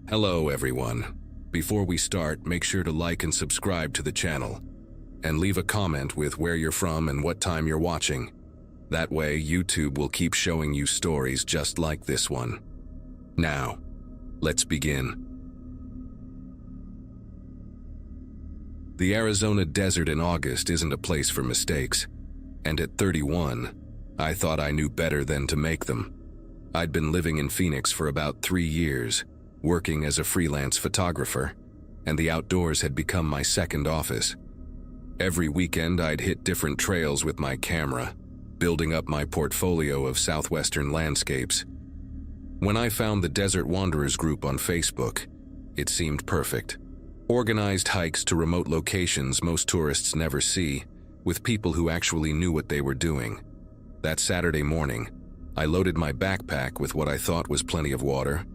Hello everyone. Before we start, make sure to like and subscribe to the channel, and leave a comment with where you're from and what time you're watching. That way, YouTube will keep showing you stories just like this one. Now, let's begin. The Arizona desert in August isn't a place for mistakes, and at 31, I thought I knew better than to make them. I'd been living in Phoenix for about 3 years, working as a freelance photographer, and the outdoors had become my second office. Every weekend I'd hit different trails with my camera, building up my portfolio of southwestern landscapes. When I found the Desert Wanderers group on Facebook, it seemed perfect. Organized hikes to remote locations most tourists never see, with people who actually knew what they were doing. That Saturday morning, I loaded my backpack with what I thought was plenty of water,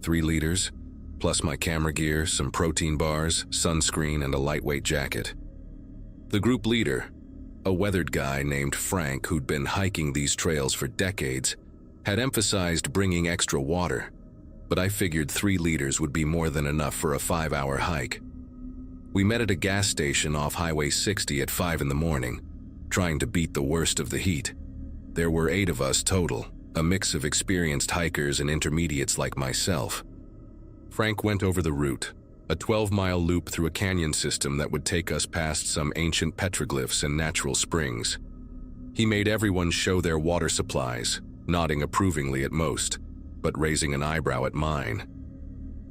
3 liters, plus my camera gear, some protein bars, sunscreen, and a lightweight jacket. The group leader, a weathered guy named Frank who'd been hiking these trails for decades, had emphasized bringing extra water, but I figured 3 liters would be more than enough for a 5-hour hike. We met at a gas station off Highway 60 at 5 in the morning, trying to beat the worst of the heat. There were 8 of us total, a mix of experienced hikers and intermediates like myself. Frank went over the route, a 12-mile loop through a canyon system that would take us past some ancient petroglyphs and natural springs. He made everyone show their water supplies, nodding approvingly at most, but raising an eyebrow at mine.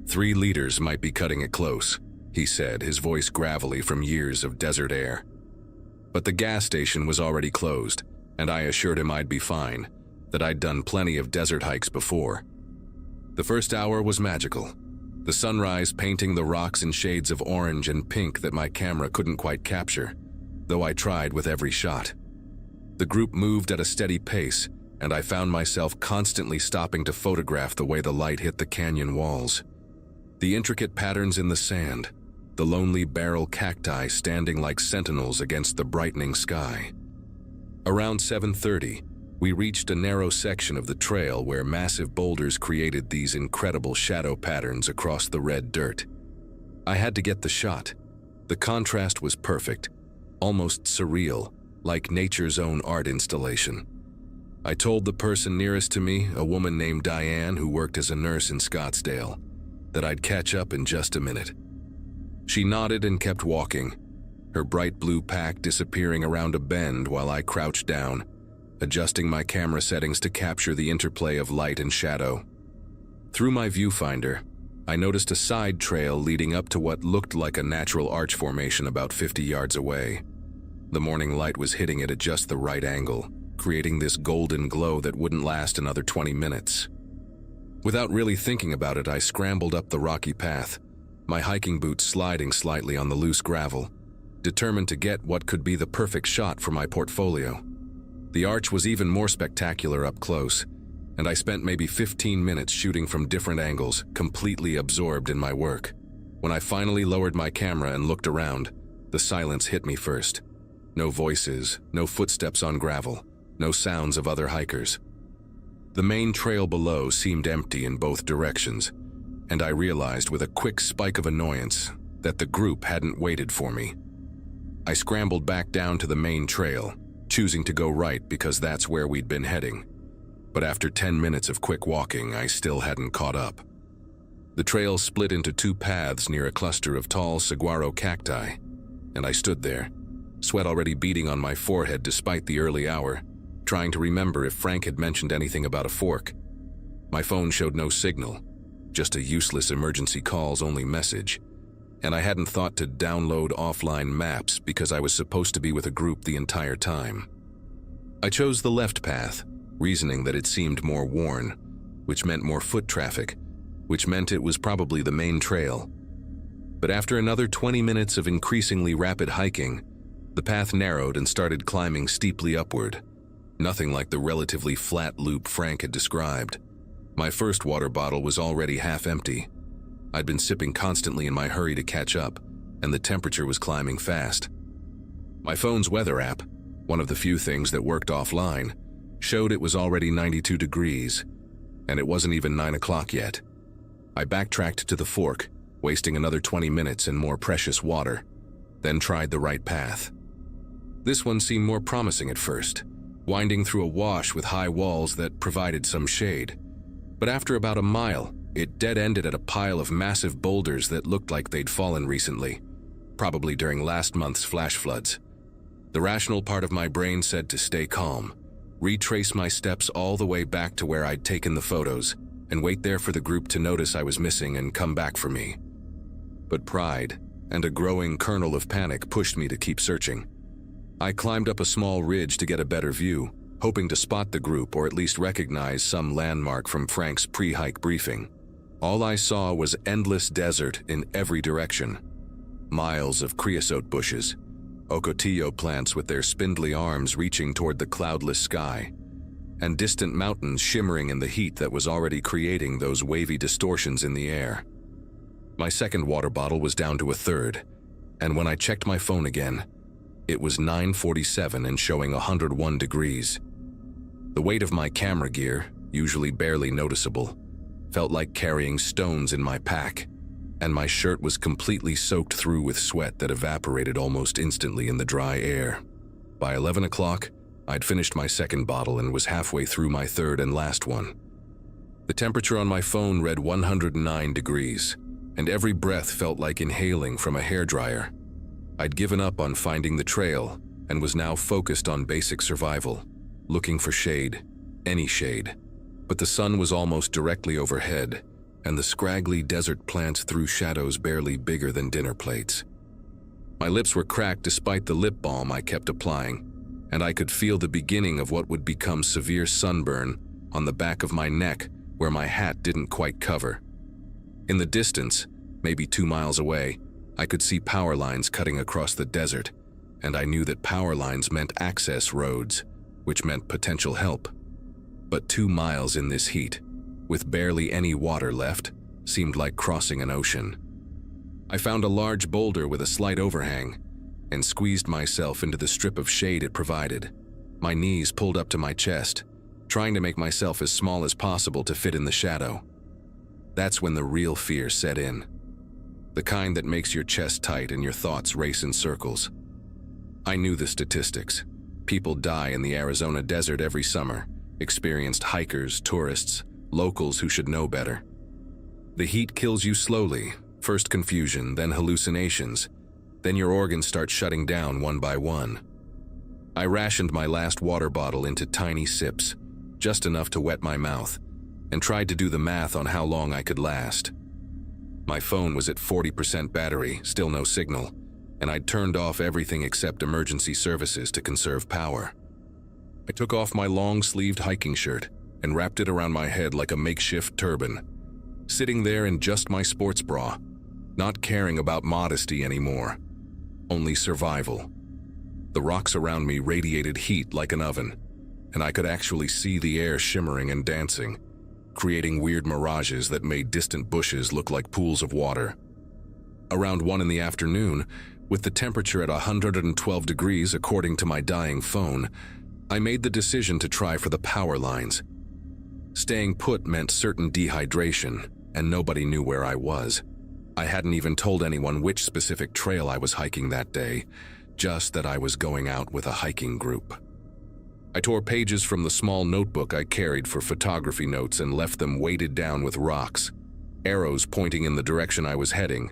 3 liters might be cutting it close, he said, his voice gravelly from years of desert air. But the gas station was already closed, and I assured him I'd be fine, that I'd done plenty of desert hikes before. The first hour was magical, the sunrise painting the rocks in shades of orange and pink that my camera couldn't quite capture, though I tried with every shot. The group moved at a steady pace, and I found myself constantly stopping to photograph the way the light hit the canyon walls. The intricate patterns in the sand, the lonely barrel cacti standing like sentinels against the brightening sky. Around 7:30, we reached a narrow section of the trail where massive boulders created these incredible shadow patterns across the red dirt. I had to get the shot. The contrast was perfect, almost surreal, like nature's own art installation. I told the person nearest to me, a woman named Diane who worked as a nurse in Scottsdale, that I'd catch up in just a minute. She nodded and kept walking, her bright blue pack disappearing around a bend while I crouched down, adjusting my camera settings to capture the interplay of light and shadow. Through my viewfinder, I noticed a side trail leading up to what looked like a natural arch formation about 50 yards away. The morning light was hitting it at just the right angle, creating this golden glow that wouldn't last another 20 minutes. Without really thinking about it, I scrambled up the rocky path, my hiking boots sliding slightly on the loose gravel, determined to get what could be the perfect shot for my portfolio. The arch was even more spectacular up close, and I spent maybe 15 minutes shooting from different angles, completely absorbed in my work. When I finally lowered my camera and looked around, the silence hit me first. No voices, no footsteps on gravel, no sounds of other hikers. The main trail below seemed empty in both directions, and I realized with a quick spike of annoyance that the group hadn't waited for me. I scrambled back down to the main trail, choosing to go right because that's where we'd been heading. But after 10 minutes of quick walking, I still hadn't caught up. The trail split into 2 paths near a cluster of tall saguaro cacti, and I stood there, sweat already beading on my forehead despite the early hour, trying to remember if Frank had mentioned anything about a fork. My phone showed no signal, just a useless emergency calls only message, and I hadn't thought to download offline maps because I was supposed to be with a group the entire time. I chose the left path, reasoning that it seemed more worn, which meant more foot traffic, which meant it was probably the main trail. But after another 20 minutes of increasingly rapid hiking, the path narrowed and started climbing steeply upward, nothing like the relatively flat loop Frank had described. My first water bottle was already half empty. I'd been sipping constantly in my hurry to catch up, and the temperature was climbing fast. My phone's weather app, one of the few things that worked offline, showed it was already 92 degrees, and it wasn't even 9 o'clock yet. I backtracked to the fork, wasting another 20 minutes and more precious water, then tried the right path. This one seemed more promising at first, winding through a wash with high walls that provided some shade. But after about a mile, it dead-ended at a pile of massive boulders that looked like they'd fallen recently, probably during last month's flash floods. The rational part of my brain said to stay calm, retrace my steps all the way back to where I'd taken the photos, and wait there for the group to notice I was missing and come back for me. But pride and a growing kernel of panic pushed me to keep searching. I climbed up a small ridge to get a better view, hoping to spot the group or at least recognize some landmark from Frank's pre-hike briefing. All I saw was endless desert in every direction. Miles of creosote bushes, ocotillo plants with their spindly arms reaching toward the cloudless sky, and distant mountains shimmering in the heat that was already creating those wavy distortions in the air. My second water bottle was down to a third, and when I checked my phone again, it was 9:47 and showing 101 degrees. The weight of my camera gear, usually barely noticeable, felt like carrying stones in my pack, and my shirt was completely soaked through with sweat that evaporated almost instantly in the dry air. By 11 o'clock, I'd finished my second bottle and was halfway through my third and last one. The temperature on my phone read 109 degrees, and every breath felt like inhaling from a hairdryer. I'd given up on finding the trail and was now focused on basic survival, looking for shade, any shade. But the sun was almost directly overhead, and the scraggly desert plants threw shadows barely bigger than dinner plates. My lips were cracked despite the lip balm I kept applying, and I could feel the beginning of what would become severe sunburn on the back of my neck where my hat didn't quite cover. In the distance, maybe 2 miles away, I could see power lines cutting across the desert, and I knew that power lines meant access roads, which meant potential help. But 2 miles in this heat, with barely any water left, seemed like crossing an ocean. I found a large boulder with a slight overhang and squeezed myself into the strip of shade it provided, my knees pulled up to my chest, trying to make myself as small as possible to fit in the shadow. That's when the real fear set in. The kind that makes your chest tight and your thoughts race in circles. I knew the statistics. People die in the Arizona desert every summer, experienced hikers, tourists, locals who should know better. The heat kills you slowly, first confusion, then hallucinations, then your organs start shutting down one by one. I rationed my last water bottle into tiny sips, just enough to wet my mouth, and tried to do the math on how long I could last. My phone was at 40% battery, still no signal, and I'd turned off everything except emergency services to conserve power. I took off my long-sleeved hiking shirt and wrapped it around my head like a makeshift turban, sitting there in just my sports bra, not caring about modesty anymore, only survival. The rocks around me radiated heat like an oven, and I could actually see the air shimmering and dancing, creating weird mirages that made distant bushes look like pools of water. Around 1 in the afternoon, with the temperature at 112 degrees according to my dying phone, I made the decision to try for the power lines. Staying put meant certain dehydration, and nobody knew where I was. I hadn't even told anyone which specific trail I was hiking that day, just that I was going out with a hiking group. I tore pages from the small notebook I carried for photography notes and left them weighted down with rocks, arrows pointing in the direction I was heading,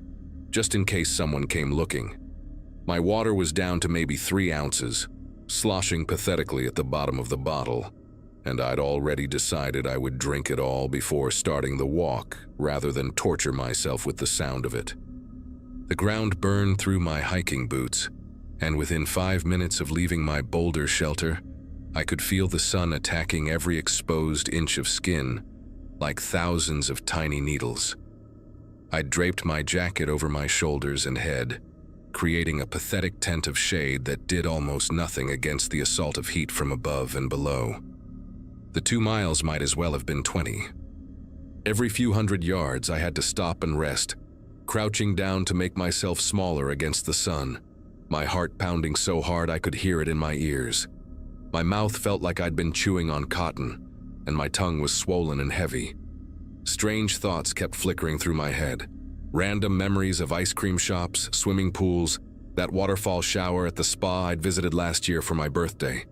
just in case someone came looking. My water was down to maybe 3 ounces, sloshing pathetically at the bottom of the bottle, and I'd already decided I would drink it all before starting the walk rather than torture myself with the sound of it. The ground burned through my hiking boots, and within 5 minutes of leaving my boulder shelter, I could feel the sun attacking every exposed inch of skin like thousands of tiny needles. I'd draped my jacket over my shoulders and head, creating a pathetic tent of shade that did almost nothing against the assault of heat from above and below. The 2 miles might as well have been 20. Every few hundred yards, I had to stop and rest, crouching down to make myself smaller against the sun, my heart pounding so hard I could hear it in my ears. My mouth felt like I'd been chewing on cotton, and my tongue was swollen and heavy. Strange thoughts kept flickering through my head. Random memories of ice cream shops, swimming pools, that waterfall shower at the spa I'd visited last year for my birthday.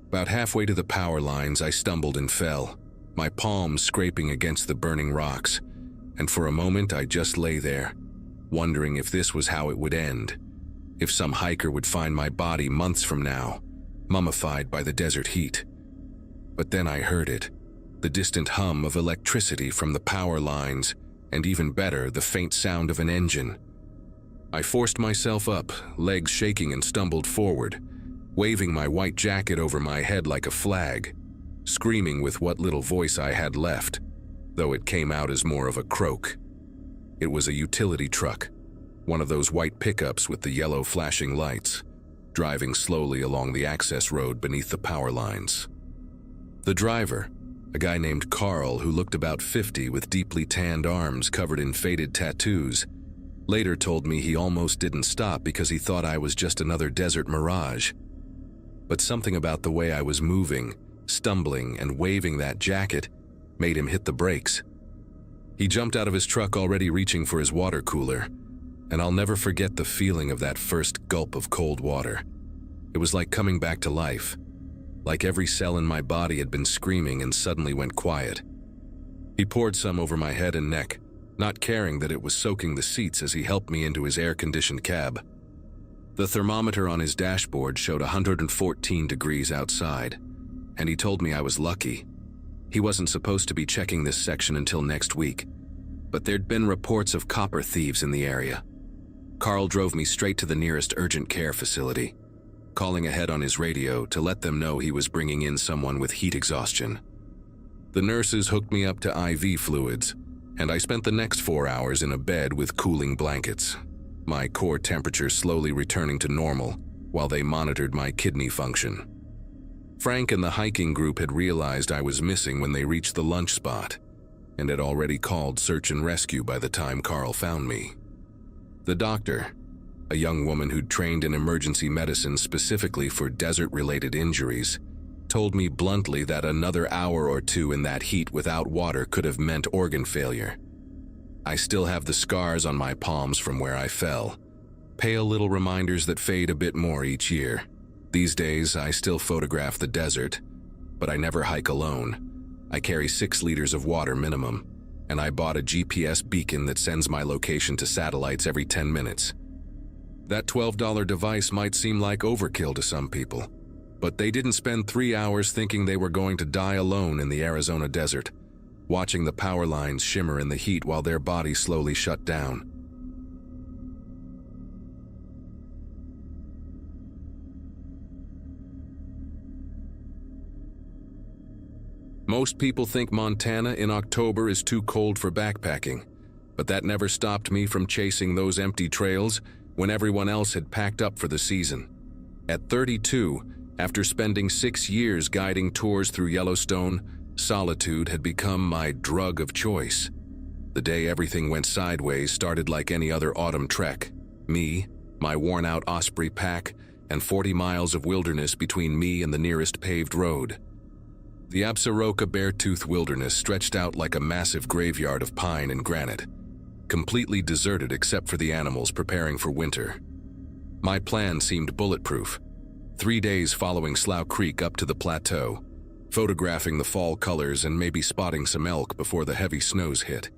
About halfway to the power lines, I stumbled and fell, my palms scraping against the burning rocks, and for a moment I just lay there, wondering if this was how it would end, if some hiker would find my body months from now, mummified by the desert heat. But then I heard it, the distant hum of electricity from the power lines, and even better, the faint sound of an engine. I forced myself up, legs shaking, and stumbled forward, waving my white jacket over my head like a flag, screaming with what little voice I had left, though it came out as more of a croak. It was a utility truck, one of those white pickups with the yellow flashing lights, driving slowly along the access road beneath the power lines. The driver, a guy named Carl who looked about 50 with deeply tanned arms covered in faded tattoos, later told me he almost didn't stop because he thought I was just another desert mirage. But something about the way I was moving, stumbling, and waving that jacket made him hit the brakes. He jumped out of his truck already reaching for his water cooler, and I'll never forget the feeling of that first gulp of cold water. It was like coming back to life, like every cell in my body had been screaming and suddenly went quiet. He poured some over my head and neck, not caring that it was soaking the seats as he helped me into his air-conditioned cab. The thermometer on his dashboard showed 114 degrees outside, and he told me I was lucky. He wasn't supposed to be checking this section until next week, but there'd been reports of copper thieves in the area. Carl drove me straight to the nearest urgent care facility, calling ahead on his radio to let them know he was bringing in someone with heat exhaustion. The nurses hooked me up to IV fluids, and I spent the next 4 hours in a bed with cooling blankets, my core temperature slowly returning to normal while they monitored my kidney function. Frank and the hiking group had realized I was missing when they reached the lunch spot, and had already called search and rescue by the time Carl found me. The doctor, a young woman who'd trained in emergency medicine specifically for desert-related injuries, told me bluntly that another hour or two in that heat without water could have meant organ failure. I still have the scars on my palms from where I fell, pale little reminders that fade a bit more each year. These days, I still photograph the desert, but I never hike alone. I carry 6 liters of water minimum, and I bought a GPS beacon that sends my location to satellites every 10 minutes. That $12 device might seem like overkill to some people, but they didn't spend 3 hours thinking they were going to die alone in the Arizona desert, watching the power lines shimmer in the heat while their bodies slowly shut down. Most people think Montana in October is too cold for backpacking, but that never stopped me from chasing those empty trails when everyone else had packed up for the season. At 32, after spending 6 years guiding tours through Yellowstone, solitude had become my drug of choice. The day everything went sideways started like any other autumn trek. Me, my worn-out Osprey pack, and 40 miles of wilderness between me and the nearest paved road. The Absaroka Beartooth Wilderness stretched out like a massive graveyard of pine and granite, completely deserted except for the animals preparing for winter. My plan seemed bulletproof. 3 days following Slough Creek up to the plateau, photographing the fall colors and maybe spotting some elk before the heavy snows hit.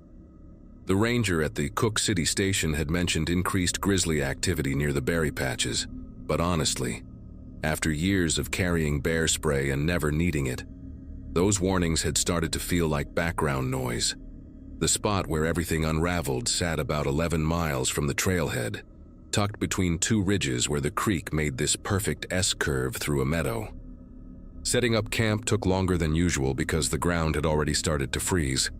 The ranger at the Cook City station had mentioned increased grizzly activity near the berry patches, but honestly, after years of carrying bear spray and never needing it, those warnings had started to feel like background noise. The spot where everything unraveled sat about 11 miles from the trailhead, tucked between 2 ridges where the creek made this perfect S-curve through a meadow. Setting up camp took longer than usual because the ground had already started to freeze,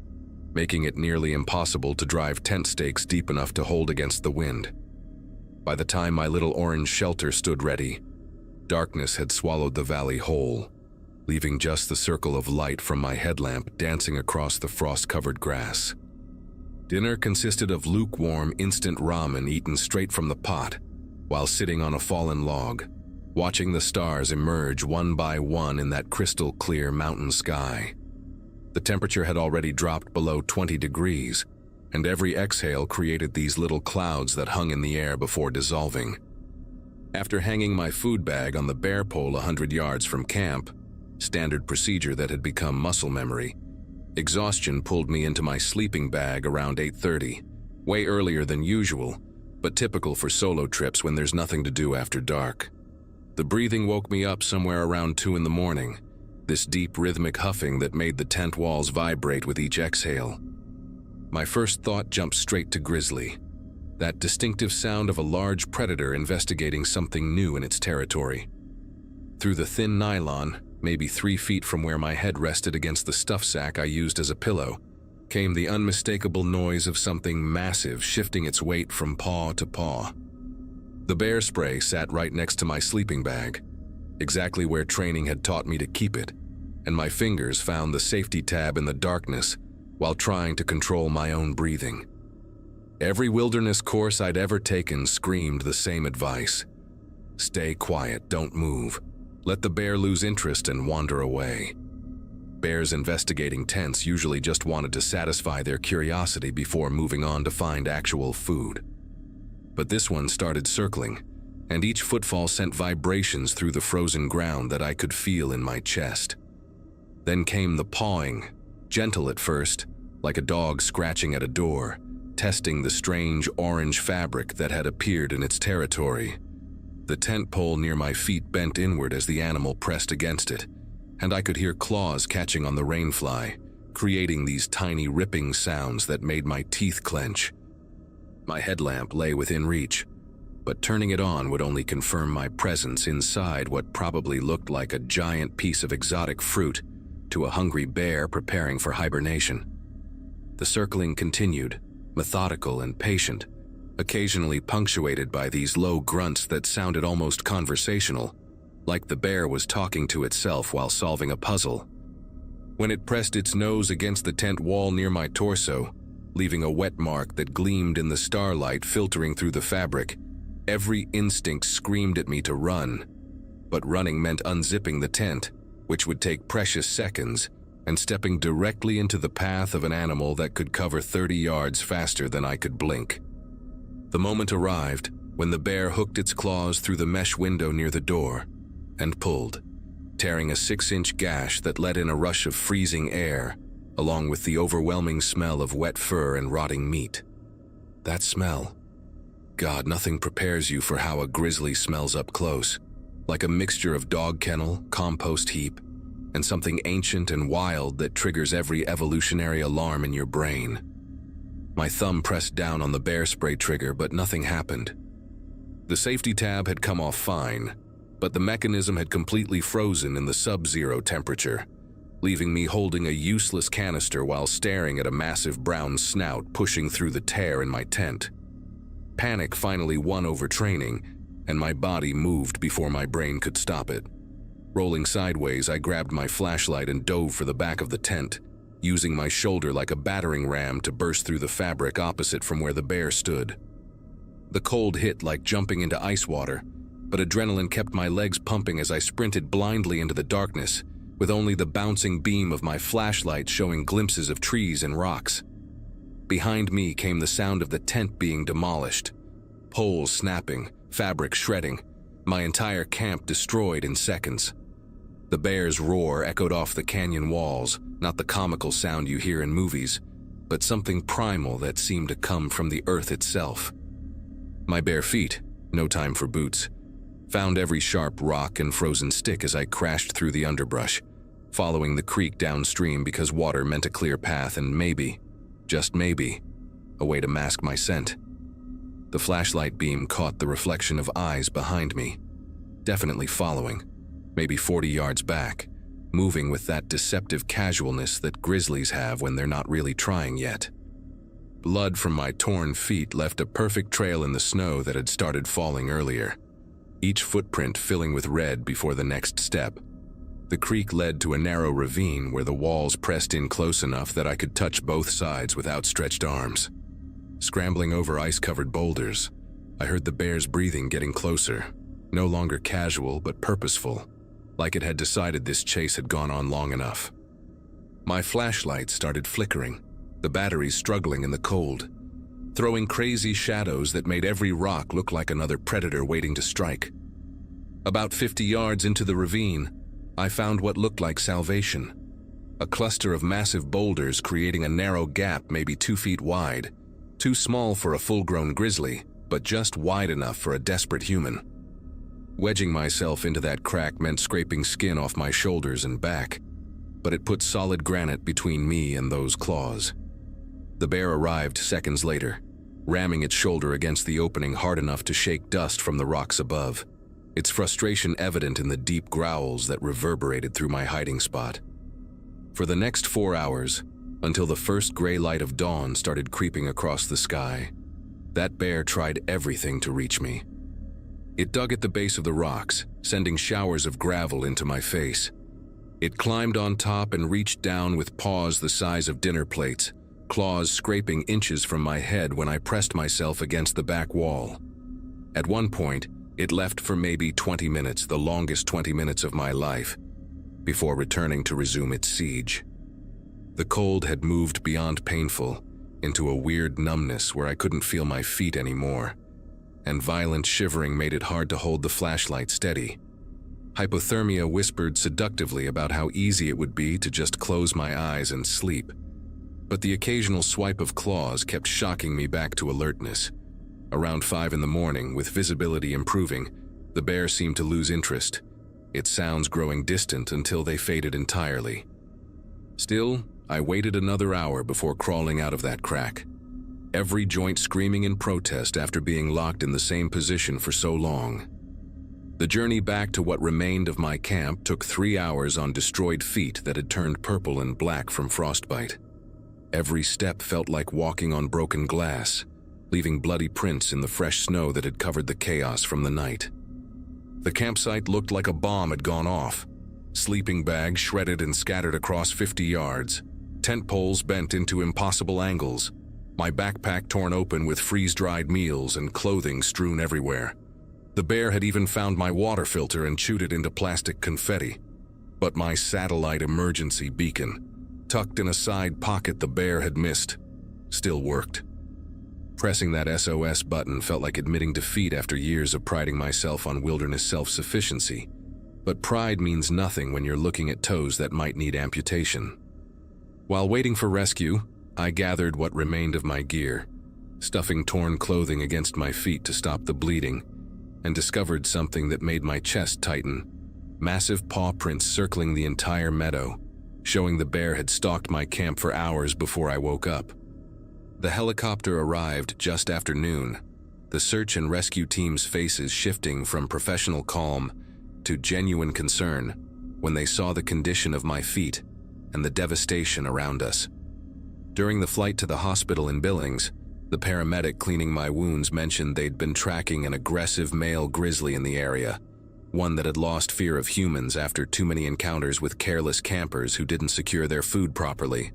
making it nearly impossible to drive tent stakes deep enough to hold against the wind. By the time my little orange shelter stood ready, darkness had swallowed the valley whole, leaving just the circle of light from my headlamp dancing across the frost-covered grass. Dinner consisted of lukewarm instant ramen eaten straight from the pot, while sitting on a fallen log, watching the stars emerge one by one in that crystal-clear mountain sky. The temperature had already dropped below 20 degrees, and every exhale created these little clouds that hung in the air before dissolving. After hanging my food bag on the bear pole 100 yards from camp, standard procedure that had become muscle memory, exhaustion pulled me into my sleeping bag around 8:30, way earlier than usual, but typical for solo trips when there's nothing to do after dark. The breathing woke me up somewhere around 2 in the morning, this deep rhythmic huffing that made the tent walls vibrate with each exhale. My first thought jumped straight to grizzly, that distinctive sound of a large predator investigating something new in its territory. Through the thin nylon, maybe 3 feet from where my head rested against the stuff sack I used as a pillow, came the unmistakable noise of something massive shifting its weight from paw to paw. The bear spray sat right next to my sleeping bag, exactly where training had taught me to keep it, and my fingers found the safety tab in the darkness while trying to control my own breathing. Every wilderness course I'd ever taken screamed the same advice. Stay quiet, don't move. Let the bear lose interest and wander away. Bears investigating tents usually just wanted to satisfy their curiosity before moving on to find actual food. But this one started circling, and each footfall sent vibrations through the frozen ground that I could feel in my chest. Then came the pawing, gentle at first, like a dog scratching at a door, testing the strange orange fabric that had appeared in its territory. The tent pole near my feet bent inward as the animal pressed against it, and I could hear claws catching on the rainfly, creating these tiny ripping sounds that made my teeth clench. My headlamp lay within reach, but turning it on would only confirm my presence inside what probably looked like a giant piece of exotic fruit to a hungry bear preparing for hibernation. The circling continued, methodical and patient, occasionally punctuated by these low grunts that sounded almost conversational, like the bear was talking to itself while solving a puzzle. When it pressed its nose against the tent wall near my torso, leaving a wet mark that gleamed in the starlight filtering through the fabric, every instinct screamed at me to run. But running meant unzipping the tent, which would take precious seconds, and stepping directly into the path of an animal that could cover 30 yards faster than I could blink. The moment arrived when the bear hooked its claws through the mesh window near the door and pulled, tearing a 6-inch gash that let in a rush of freezing air, along with the overwhelming smell of wet fur and rotting meat. That smell. God, nothing prepares you for how a grizzly smells up close, like a mixture of dog kennel, compost heap, and something ancient and wild that triggers every evolutionary alarm in your brain. My thumb pressed down on the bear spray trigger, but nothing happened. The safety tab had come off fine, but the mechanism had completely frozen in the sub-zero temperature, leaving me holding a useless canister while staring at a massive brown snout pushing through the tear in my tent. Panic finally won over training, and my body moved before my brain could stop it. Rolling sideways, I grabbed my flashlight and dove for the back of the tent, using my shoulder like a battering ram to burst through the fabric opposite from where the bear stood. The cold hit like jumping into ice water, but adrenaline kept my legs pumping as I sprinted blindly into the darkness, with only the bouncing beam of my flashlight showing glimpses of trees and rocks. Behind me came the sound of the tent being demolished, poles snapping, fabric shredding, my entire camp destroyed in seconds. The bear's roar echoed off the canyon walls, not the comical sound you hear in movies, but something primal that seemed to come from the earth itself. My bare feet, no time for boots, found every sharp rock and frozen stick as I crashed through the underbrush, following the creek downstream because water meant a clear path and maybe, just maybe, a way to mask my scent. The flashlight beam caught the reflection of eyes behind me, definitely following, maybe 40 yards back, moving with that deceptive casualness that grizzlies have when they're not really trying yet. Blood from my torn feet left a perfect trail in the snow that had started falling earlier, each footprint filling with red before the next step. The creek led to a narrow ravine where the walls pressed in close enough that I could touch both sides with outstretched arms. Scrambling over ice-covered boulders, I heard the bear's breathing getting closer, no longer casual but purposeful, like it had decided this chase had gone on long enough. My flashlight started flickering, the batteries struggling in the cold, throwing crazy shadows that made every rock look like another predator waiting to strike. About 50 yards into the ravine, I found what looked like salvation. A cluster of massive boulders creating a narrow gap maybe 2 feet wide, too small for a full-grown grizzly, but just wide enough for a desperate human. Wedging myself into that crack meant scraping skin off my shoulders and back, but it put solid granite between me and those claws. The bear arrived seconds later, ramming its shoulder against the opening hard enough to shake dust from the rocks above, its frustration evident in the deep growls that reverberated through my hiding spot. For the next 4 hours, until the first gray light of dawn started creeping across the sky, that bear tried everything to reach me. It dug at the base of the rocks, sending showers of gravel into my face. It climbed on top and reached down with paws the size of dinner plates, claws scraping inches from my head when I pressed myself against the back wall. At one point, it left for maybe 20 minutes, the longest 20 minutes of my life, before returning to resume its siege. The cold had moved beyond painful into a weird numbness where I couldn't feel my feet anymore, and violent shivering made it hard to hold the flashlight steady. Hypothermia whispered seductively about how easy it would be to just close my eyes and sleep, but the occasional swipe of claws kept shocking me back to alertness. Around 5 in the morning, with visibility improving, the bear seemed to lose interest, its sounds growing distant until they faded entirely. Still, I waited another hour before crawling out of that crack, every joint screaming in protest after being locked in the same position for so long. The journey back to what remained of my camp took 3 hours on destroyed feet that had turned purple and black from frostbite. Every step felt like walking on broken glass, leaving bloody prints in the fresh snow that had covered the chaos from the night. The campsite looked like a bomb had gone off. Sleeping bags shredded and scattered across 50 yards, tent poles bent into impossible angles, my backpack torn open with freeze-dried meals and clothing strewn everywhere. The bear had even found my water filter and chewed it into plastic confetti. But my satellite emergency beacon, tucked in a side pocket the bear had missed, still worked. Pressing that SOS button felt like admitting defeat after years of priding myself on wilderness self-sufficiency. But pride means nothing when you're looking at toes that might need amputation. While waiting for rescue, I gathered what remained of my gear, stuffing torn clothing against my feet to stop the bleeding, and discovered something that made my chest tighten: massive paw prints circling the entire meadow, showing the bear had stalked my camp for hours before I woke up. The helicopter arrived just after noon, the search and rescue team's faces shifting from professional calm to genuine concern when they saw the condition of my feet and the devastation around us. During the flight to the hospital in Billings, the paramedic cleaning my wounds mentioned they'd been tracking an aggressive male grizzly in the area, one that had lost fear of humans after too many encounters with careless campers who didn't secure their food properly.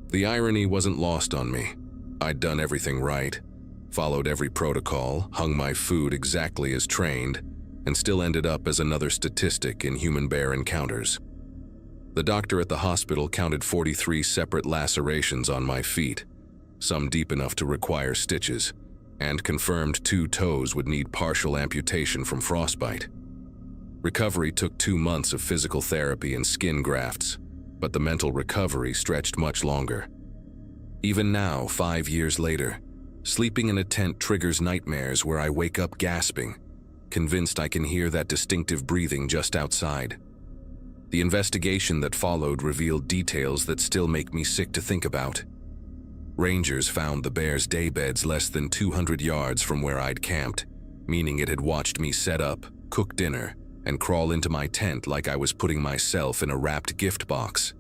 The irony wasn't lost on me. I'd done everything right, followed every protocol, hung my food exactly as trained, and still ended up as another statistic in human-bear encounters. The doctor at the hospital counted 43 separate lacerations on my feet, some deep enough to require stitches, and confirmed 2 toes would need partial amputation from frostbite. Recovery took 2 months of physical therapy and skin grafts, but the mental recovery stretched much longer. Even now, 5 years later, sleeping in a tent triggers nightmares where I wake up gasping, convinced I can hear that distinctive breathing just outside. The investigation that followed revealed details that still make me sick to think about. Rangers found the bear's daybeds less than 200 yards from where I'd camped, meaning it had watched me set up, cook dinner, and crawl into my tent like I was putting myself in a wrapped gift box.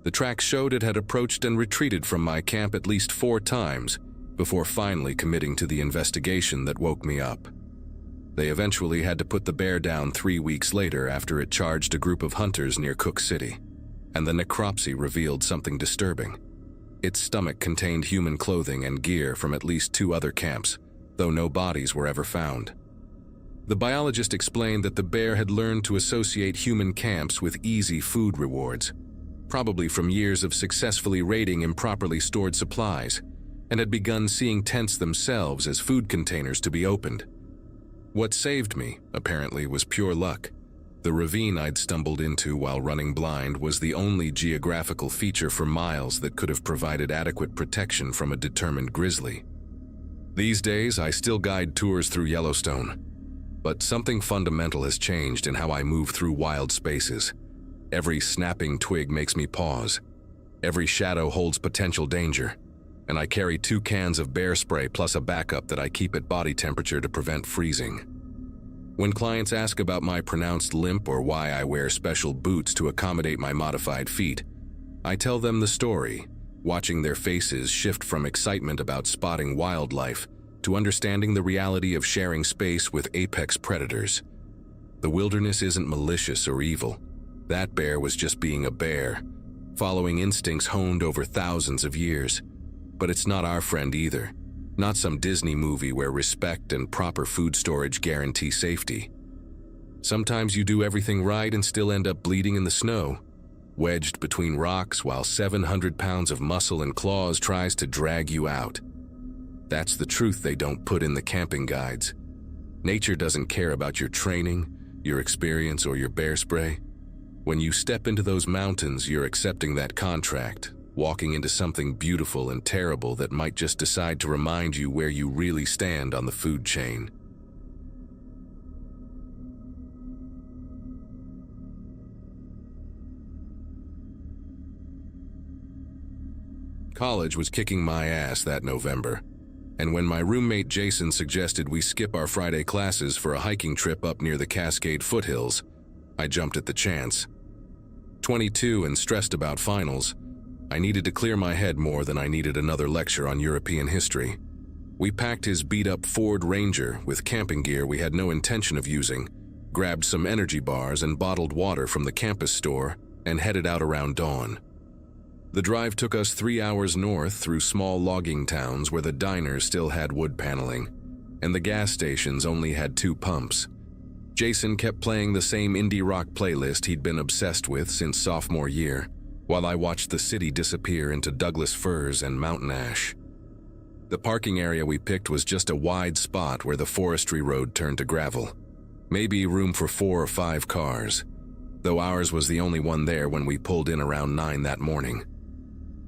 The tracks showed it had approached and retreated from my camp at least 4 times before finally committing to the investigation that woke me up. They eventually had to put the bear down 3 weeks later after it charged a group of hunters near Cook City, and the necropsy revealed something disturbing. Its stomach contained human clothing and gear from at least 2 other camps, though no bodies were ever found. The biologist explained that the bear had learned to associate human camps with easy food rewards. probably from years of successfully raiding improperly stored supplies, and had begun seeing tents themselves as food containers to be opened. What saved me, apparently, was pure luck. The ravine I'd stumbled into while running blind was the only geographical feature for miles that could have provided adequate protection from a determined grizzly. These days, I still guide tours through Yellowstone, but something fundamental has changed in how I move through wild spaces. Every snapping twig makes me pause. Every shadow holds potential danger, and I carry 2 cans of bear spray plus a backup that I keep at body temperature to prevent freezing. When clients ask about my pronounced limp or why I wear special boots to accommodate my modified feet, I tell them the story, watching their faces shift from excitement about spotting wildlife to understanding the reality of sharing space with apex predators. The wilderness isn't malicious or evil. That bear was just being a bear, following instincts honed over thousands of years. But it's not our friend either. Not some Disney movie where respect and proper food storage guarantee safety. Sometimes you do everything right and still end up bleeding in the snow, wedged between rocks while 700 pounds of muscle and claws tries to drag you out. That's the truth they don't put in the camping guides. Nature doesn't care about your training, your experience, or your bear spray. When you step into those mountains, you're accepting that contract, walking into something beautiful and terrible that might just decide to remind you where you really stand on the food chain. College was kicking my ass that November, and when my roommate Jason suggested we skip our Friday classes for a hiking trip up near the Cascade foothills, I jumped at the chance. 22 and stressed about finals, I needed to clear my head more than I needed another lecture on European history. We packed his beat-up Ford Ranger with camping gear we had no intention of using, grabbed some energy bars and bottled water from the campus store, and headed out around dawn. The drive took us 3 hours north through small logging towns where the diners still had wood paneling, and the gas stations only had 2 pumps. Jason kept playing the same indie rock playlist he'd been obsessed with since sophomore year, while I watched the city disappear into Douglas firs and mountain ash. The parking area we picked was just a wide spot where the forestry road turned to gravel. Maybe room for 4 or 5 cars, though ours was the only one there when we pulled in around 9 that morning.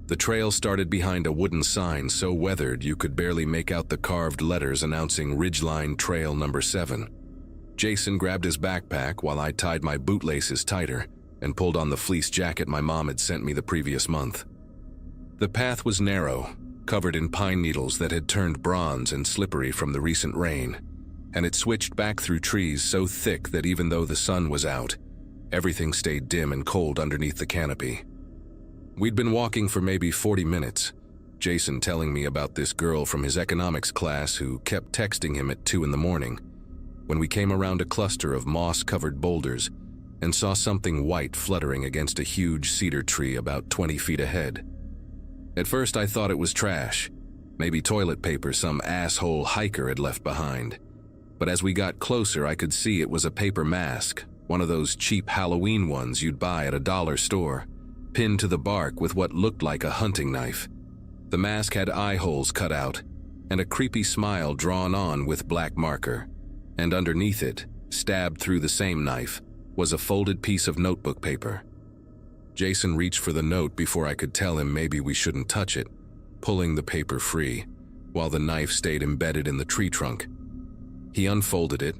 The trail started behind a wooden sign so weathered you could barely make out the carved letters announcing Ridgeline Trail Number 7. Jason grabbed his backpack while I tied my bootlaces tighter and pulled on the fleece jacket my mom had sent me the previous month. The path was narrow, covered in pine needles that had turned bronze and slippery from the recent rain, and it switched back through trees so thick that even though the sun was out, everything stayed dim and cold underneath the canopy. We'd been walking for maybe 40 minutes, Jason telling me about this girl from his economics class who kept texting him at 2 in the morning, when we came around a cluster of moss-covered boulders and saw something white fluttering against a huge cedar tree about 20 feet ahead. At first I thought it was trash, maybe toilet paper some asshole hiker had left behind. But as we got closer I could see it was a paper mask, one of those cheap Halloween ones you'd buy at a dollar store, pinned to the bark with what looked like a hunting knife. The mask had eye holes cut out, and a creepy smile drawn on with black marker. And underneath it, stabbed through the same knife, was a folded piece of notebook paper. Jason reached for the note before I could tell him maybe we shouldn't touch it, pulling the paper free, while the knife stayed embedded in the tree trunk. He unfolded it,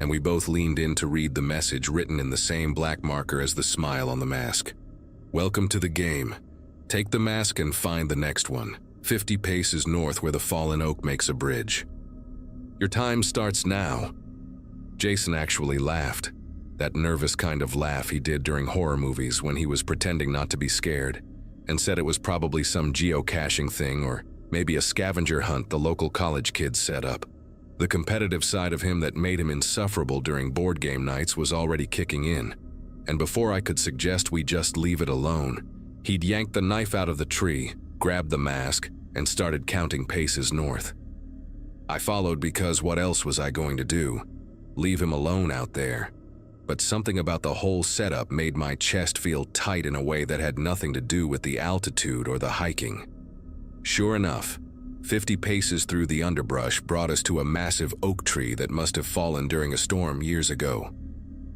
and we both leaned in to read the message written in the same black marker as the smile on the mask. Welcome to the game. Take the mask and find the next one, 50 paces north where the fallen oak makes a bridge. Your time starts now. Jason actually laughed, that nervous kind of laugh he did during horror movies when he was pretending not to be scared, and said it was probably some geocaching thing or maybe a scavenger hunt the local college kids set up. The competitive side of him that made him insufferable during board game nights was already kicking in, and before I could suggest we just leave it alone, he'd yanked the knife out of the tree, grabbed the mask, and started counting paces north. I followed because what else was I going to do? Leave him alone out there? but something about the whole setup made my chest feel tight in a way that had nothing to do with the altitude or the hiking. Sure enough, 50 paces through the underbrush brought us to a massive oak tree that must have fallen during a storm years ago,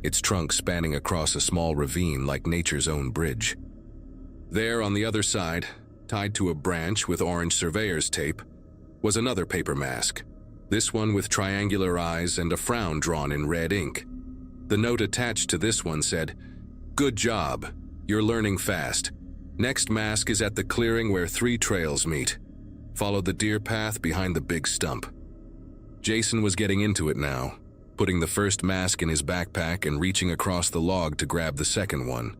its trunk spanning across a small ravine like nature's own bridge. There on the other side, tied to a branch with orange surveyor's tape, was another paper mask, this one with triangular eyes and a frown drawn in red ink. The note attached to this one said, "Good job, you're learning fast. Next mask is at the clearing where 3 trails meet. Follow the deer path behind the big stump." Jason was getting into it now, putting the first mask in his backpack and reaching across the log to grab the second one,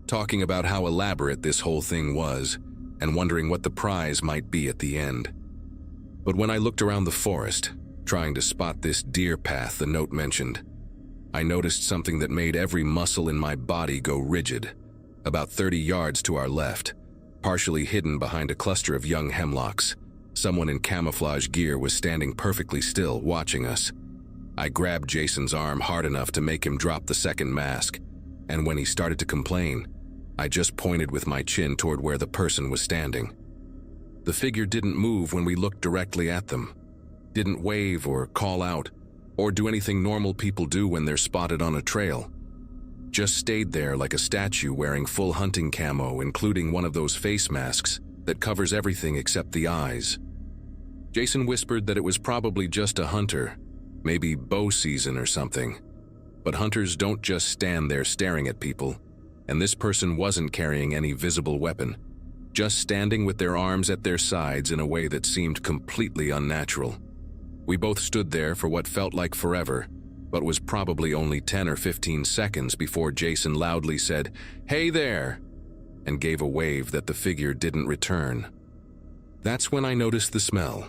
talking about how elaborate this whole thing was and wondering what the prize might be at the end. But when I looked around the forest, trying to spot this deer path the note mentioned, I noticed something that made every muscle in my body go rigid. About 30 yards to our left, partially hidden behind a cluster of young hemlocks, someone in camouflage gear was standing perfectly still, watching us. I grabbed Jason's arm hard enough to make him drop the second mask, and when he started to complain, I just pointed with my chin toward where the person was standing. The figure didn't move when we looked directly at them, didn't wave or call out, or do anything normal people do when they're spotted on a trail. Just stayed there like a statue wearing full hunting camo, including one of those face masks that covers everything except the eyes. Jason whispered that it was probably just a hunter, maybe bow season or something. But hunters don't just stand there staring at people, and this person wasn't carrying any visible weapon, just standing with their arms at their sides in a way that seemed completely unnatural. We both stood there for what felt like forever, but was probably only 10 or 15 seconds before Jason loudly said, "Hey there," and gave a wave that the figure didn't return. That's when I noticed the smell,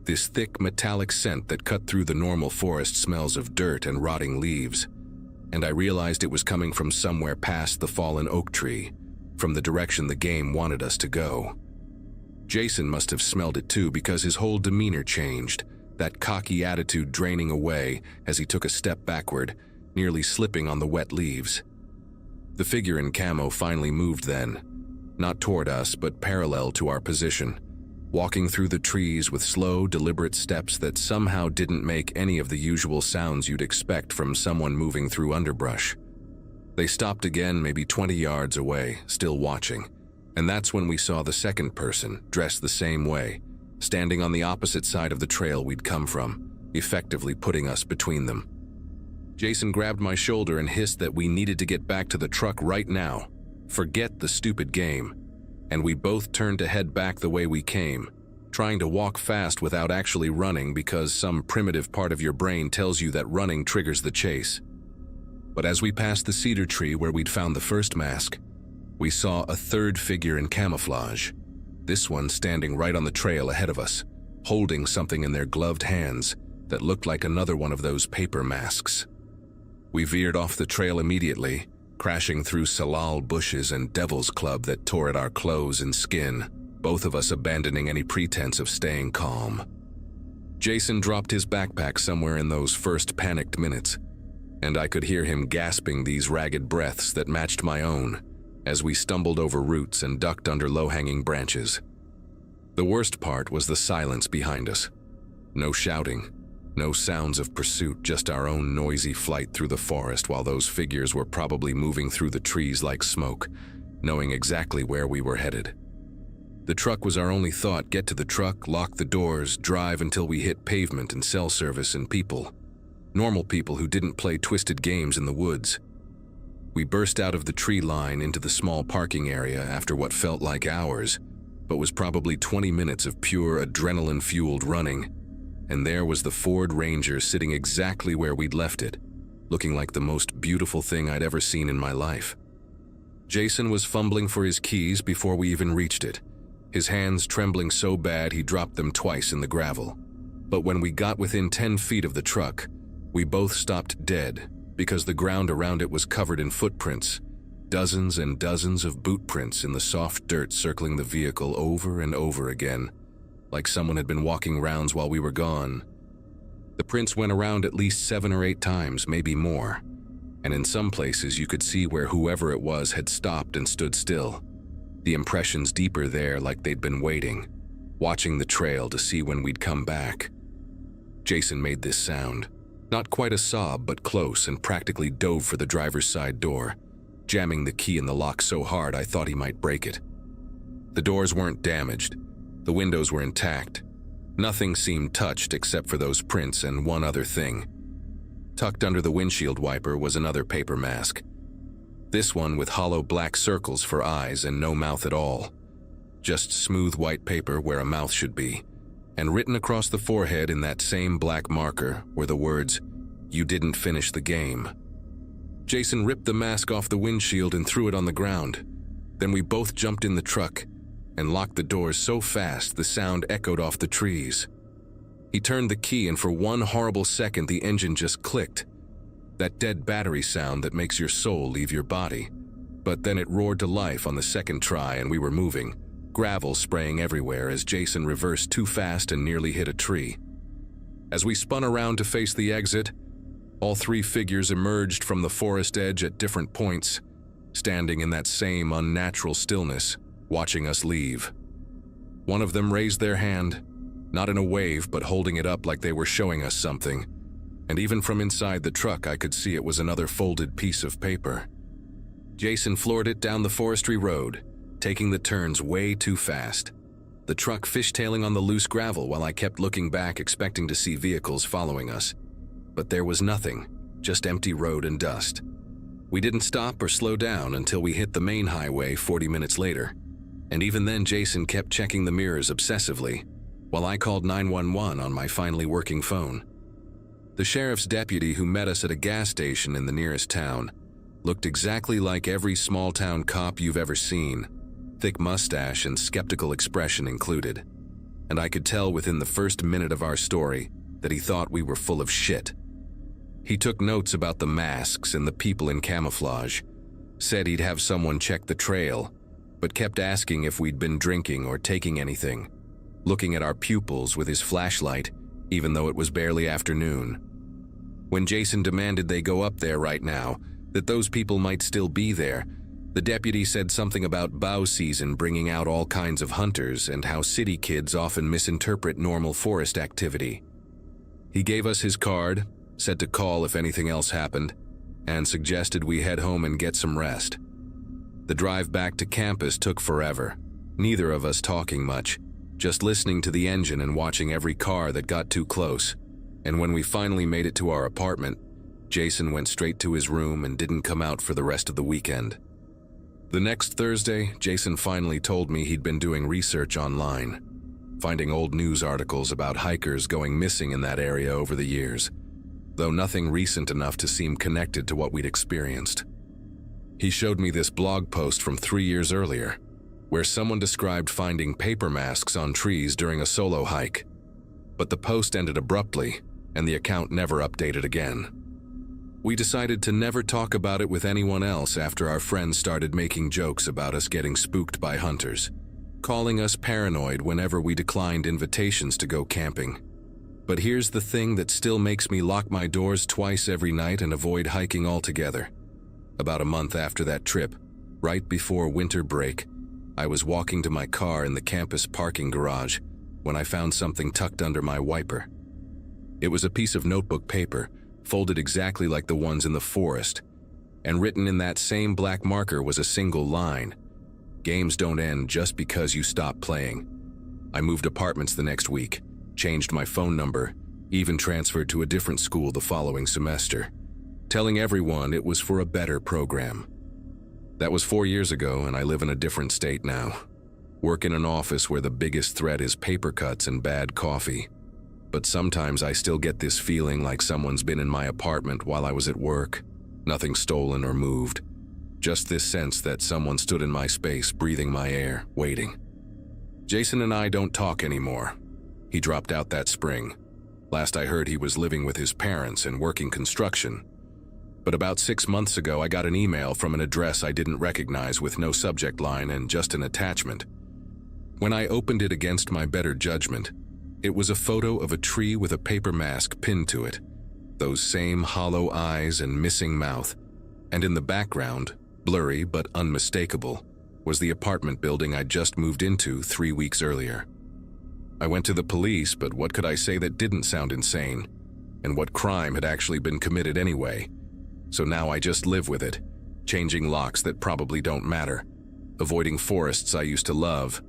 this thick metallic scent that cut through the normal forest smells of dirt and rotting leaves, and I realized it was coming from somewhere past the fallen oak tree, from the direction the game wanted us to go. Jason must have smelled it too because his whole demeanor changed, that cocky attitude draining away as he took a step backward, nearly slipping on the wet leaves. The figure in camo finally moved then, not toward us but parallel to our position, walking through the trees with slow, deliberate steps that somehow didn't make any of the usual sounds you'd expect from someone moving through underbrush. They stopped again maybe 20 yards away, still watching, and that's when we saw the second person, dressed the same way, standing on the opposite side of the trail we'd come from, effectively putting us between them. Jason grabbed my shoulder and hissed that we needed to get back to the truck right now. Forget the stupid game. And we both turned to head back the way we came, trying to walk fast without actually running because some primitive part of your brain tells you that running triggers the chase. But as we passed the cedar tree where we'd found the first mask, we saw a third figure in camouflage, this one standing right on the trail ahead of us, holding something in their gloved hands that looked like another one of those paper masks. We veered off the trail immediately, crashing through salal bushes and devil's club that tore at our clothes and skin, both of us abandoning any pretense of staying calm. Jason dropped his backpack somewhere in those first panicked minutes, and I could hear him gasping these ragged breaths that matched my own as we stumbled over roots and ducked under low-hanging branches. The worst part was the silence behind us. No shouting, no sounds of pursuit, just our own noisy flight through the forest while those figures were probably moving through the trees like smoke, knowing exactly where we were headed. The truck was our only thought. Get to the truck, lock the doors, drive until we hit pavement and cell service and people. Normal people who didn't play twisted games in the woods. We burst out of the tree line into the small parking area after what felt like hours, but was probably 20 minutes of pure adrenaline-fueled running. And there was the Ford Ranger sitting exactly where we'd left it, looking like the most beautiful thing I'd ever seen in my life. Jason was fumbling for his keys before we even reached it, his hands trembling so bad he dropped them twice in the gravel. But when we got within 10 feet of the truck, we both stopped dead because the ground around it was covered in footprints, dozens and dozens of boot prints in the soft dirt circling the vehicle over and over again, like someone had been walking rounds while we were gone. The prints went around at least 7 or 8 times, maybe more, and in some places you could see where whoever it was had stopped and stood still. The impressions deeper there, like they'd been waiting, watching the trail to see when we'd come back. Jason made this sound. Not quite a sob, but close, and practically dove for the driver's side door, jamming the key in the lock so hard I thought he might break it. The doors weren't damaged. The windows were intact. Nothing seemed touched except for those prints and one other thing. Tucked under the windshield wiper was another paper mask. This one with hollow black circles for eyes and no mouth at all. Just smooth white paper where a mouth should be. And written across the forehead in that same black marker were the words, "You didn't finish the game." Jason ripped the mask off the windshield and threw it on the ground. Then we both jumped in the truck and locked the doors so fast the sound echoed off the trees. He turned the key and for one horrible second the engine just clicked. That dead battery sound that makes your soul leave your body. But then it roared to life on the second try and we were moving. Gravel spraying everywhere as Jason reversed too fast and nearly hit a tree. As we spun around to face the exit, all three figures emerged from the forest edge at different points, standing in that same unnatural stillness, watching us leave. One of them raised their hand, not in a wave but holding it up like they were showing us something, and even from inside the truck I could see it was another folded piece of paper. Jason floored it down the forestry road, taking the turns way too fast. The truck fishtailing on the loose gravel while I kept looking back expecting to see vehicles following us. But there was nothing, just empty road and dust. We didn't stop or slow down until we hit the main highway 40 minutes later. And even then Jason kept checking the mirrors obsessively, while I called 911 on my finally working phone. The sheriff's deputy who met us at a gas station in the nearest town looked exactly like every small-town cop you've ever seen. Thick mustache and skeptical expression included. And I could tell within the first minute of our story that he thought we were full of shit. He took notes about the masks and the people in camouflage, said he'd have someone check the trail, but kept asking if we'd been drinking or taking anything, looking at our pupils with his flashlight, even though it was barely afternoon. When Jason demanded they go up there right now, that those people might still be there, the deputy said something about bow season bringing out all kinds of hunters and how city kids often misinterpret normal forest activity. He gave us his card, said to call if anything else happened, and suggested we head home and get some rest. The drive back to campus took forever, neither of us talking much, just listening to the engine and watching every car that got too close. And when we finally made it to our apartment, Jason went straight to his room and didn't come out for the rest of the weekend. The next Thursday, Jason finally told me he'd been doing research online, finding old news articles about hikers going missing in that area over the years, though nothing recent enough to seem connected to what we'd experienced. He showed me this blog post from 3 years earlier, where someone described finding paper masks on trees during a solo hike. But the post ended abruptly, and the account never updated again. We decided to never talk about it with anyone else after our friends started making jokes about us getting spooked by hunters, calling us paranoid whenever we declined invitations to go camping. But here's the thing that still makes me lock my doors twice every night and avoid hiking altogether. About a month after that trip, right before winter break, I was walking to my car in the campus parking garage when I found something tucked under my wiper. It was a piece of notebook paper, folded exactly like the ones in the forest, and written in that same black marker was a single line: "Games don't end just because you stop playing." I moved apartments the next week, changed my phone number, even transferred to a different school the following semester, telling everyone it was for a better program. That was 4 years ago, and I live in a different state now. Work in an office where the biggest threat is paper cuts and bad coffee. But sometimes I still get this feeling like someone's been in my apartment while I was at work. Nothing stolen or moved. Just this sense that someone stood in my space, breathing my air, waiting. Jason and I don't talk anymore. He dropped out that spring. Last I heard he was living with his parents and working construction. But about 6 months ago I got an email from an address I didn't recognize with no subject line and just an attachment. When I opened it against my better judgment, it was a photo of a tree with a paper mask pinned to it. Those same hollow eyes and missing mouth, And in the background, blurry but unmistakable, was the apartment building I'd just moved into 3 weeks earlier. I went to the police, but what could I say that didn't sound insane? And what crime had actually been committed anyway? So now I just live with it, changing locks that probably don't matter, avoiding forests I used to love,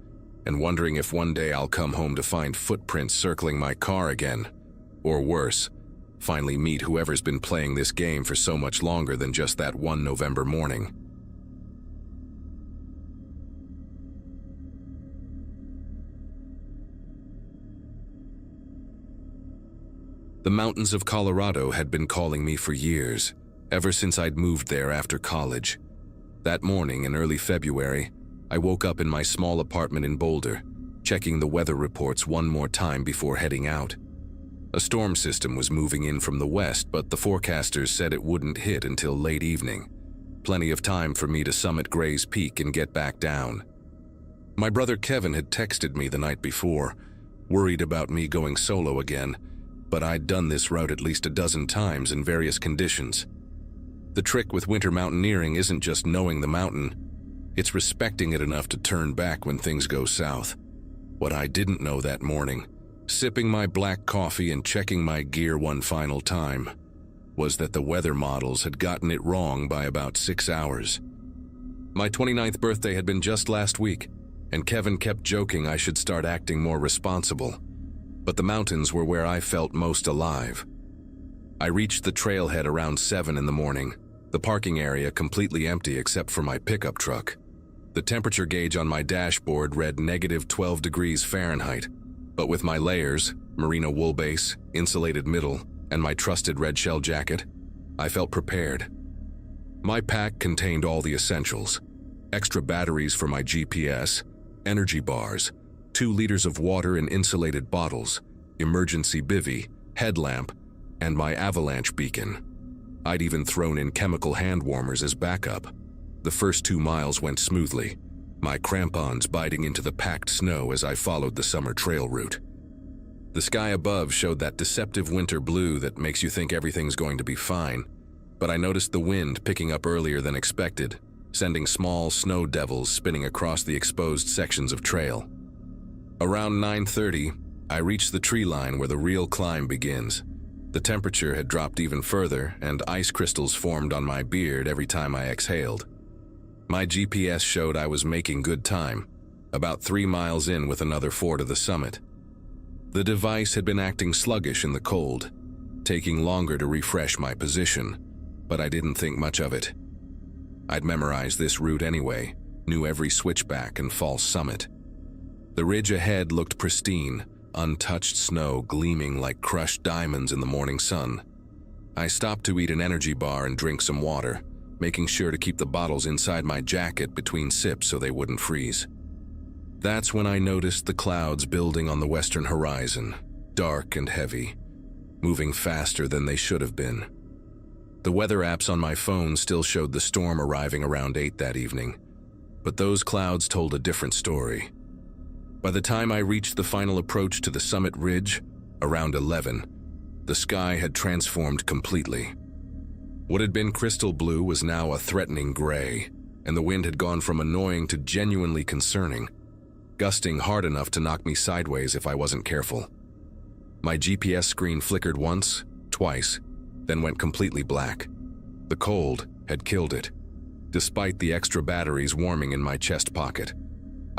and wondering if one day I'll come home to find footprints circling my car again. Or worse, finally meet whoever's been playing this game for so much longer than just that one November morning. The mountains of Colorado had been calling me for years, ever since I'd moved there after college. That morning in early February, I woke up in my small apartment in Boulder, checking the weather reports one more time before heading out. A storm system was moving in from the west, but the forecasters said it wouldn't hit until late evening. Plenty of time for me to summit Gray's Peak and get back down. My brother Kevin had texted me the night before, worried about me going solo again, but I'd done this route at least a dozen times in various conditions. The trick with winter mountaineering isn't just knowing the mountain, it's respecting it enough to turn back when things go south. What I didn't know that morning, sipping my black coffee and checking my gear one final time, was that the weather models had gotten it wrong by about 6 hours. My 29th birthday had been just last week, and Kevin kept joking I should start acting more responsible. But the mountains were where I felt most alive. I reached the trailhead around 7 in the morning, the parking area completely empty except for my pickup truck. The temperature gauge on my dashboard read -12 degrees Fahrenheit, but with my layers, merino wool base, insulated middle, and my trusted red shell jacket, I felt prepared. My pack contained all the essentials: extra batteries for my GPS, energy bars, 2 liters of water in insulated bottles, emergency bivvy, headlamp, and my avalanche beacon. I'd even thrown in chemical hand warmers as backup. The first 2 miles went smoothly, my crampons biting into the packed snow as I followed the summer trail route. The sky above showed that deceptive winter blue that makes you think everything's going to be fine, but I noticed the wind picking up earlier than expected, sending small snow devils spinning across the exposed sections of trail. Around 9:30, I reached the tree line where the real climb begins. The temperature had dropped even further, and ice crystals formed on my beard every time I exhaled. My GPS showed I was making good time, about 3 miles in with another 4 to the summit. The device had been acting sluggish in the cold, taking longer to refresh my position, but I didn't think much of it. I'd memorized this route anyway, knew every switchback and false summit. The ridge ahead looked pristine, untouched snow gleaming like crushed diamonds in the morning sun. I stopped to eat an energy bar and drink some water, making sure to keep the bottles inside my jacket between sips so they wouldn't freeze. That's when I noticed the clouds building on the western horizon, dark and heavy, moving faster than they should have been. The weather apps on my phone still showed the storm arriving around 8 that evening, but those clouds told a different story. By the time I reached the final approach to the summit ridge, around 11, the sky had transformed completely. What had been crystal blue was now a threatening gray, and the wind had gone from annoying to genuinely concerning, gusting hard enough to knock me sideways if I wasn't careful. My GPS screen flickered once, twice, then went completely black. The cold had killed it, despite the extra batteries warming in my chest pocket.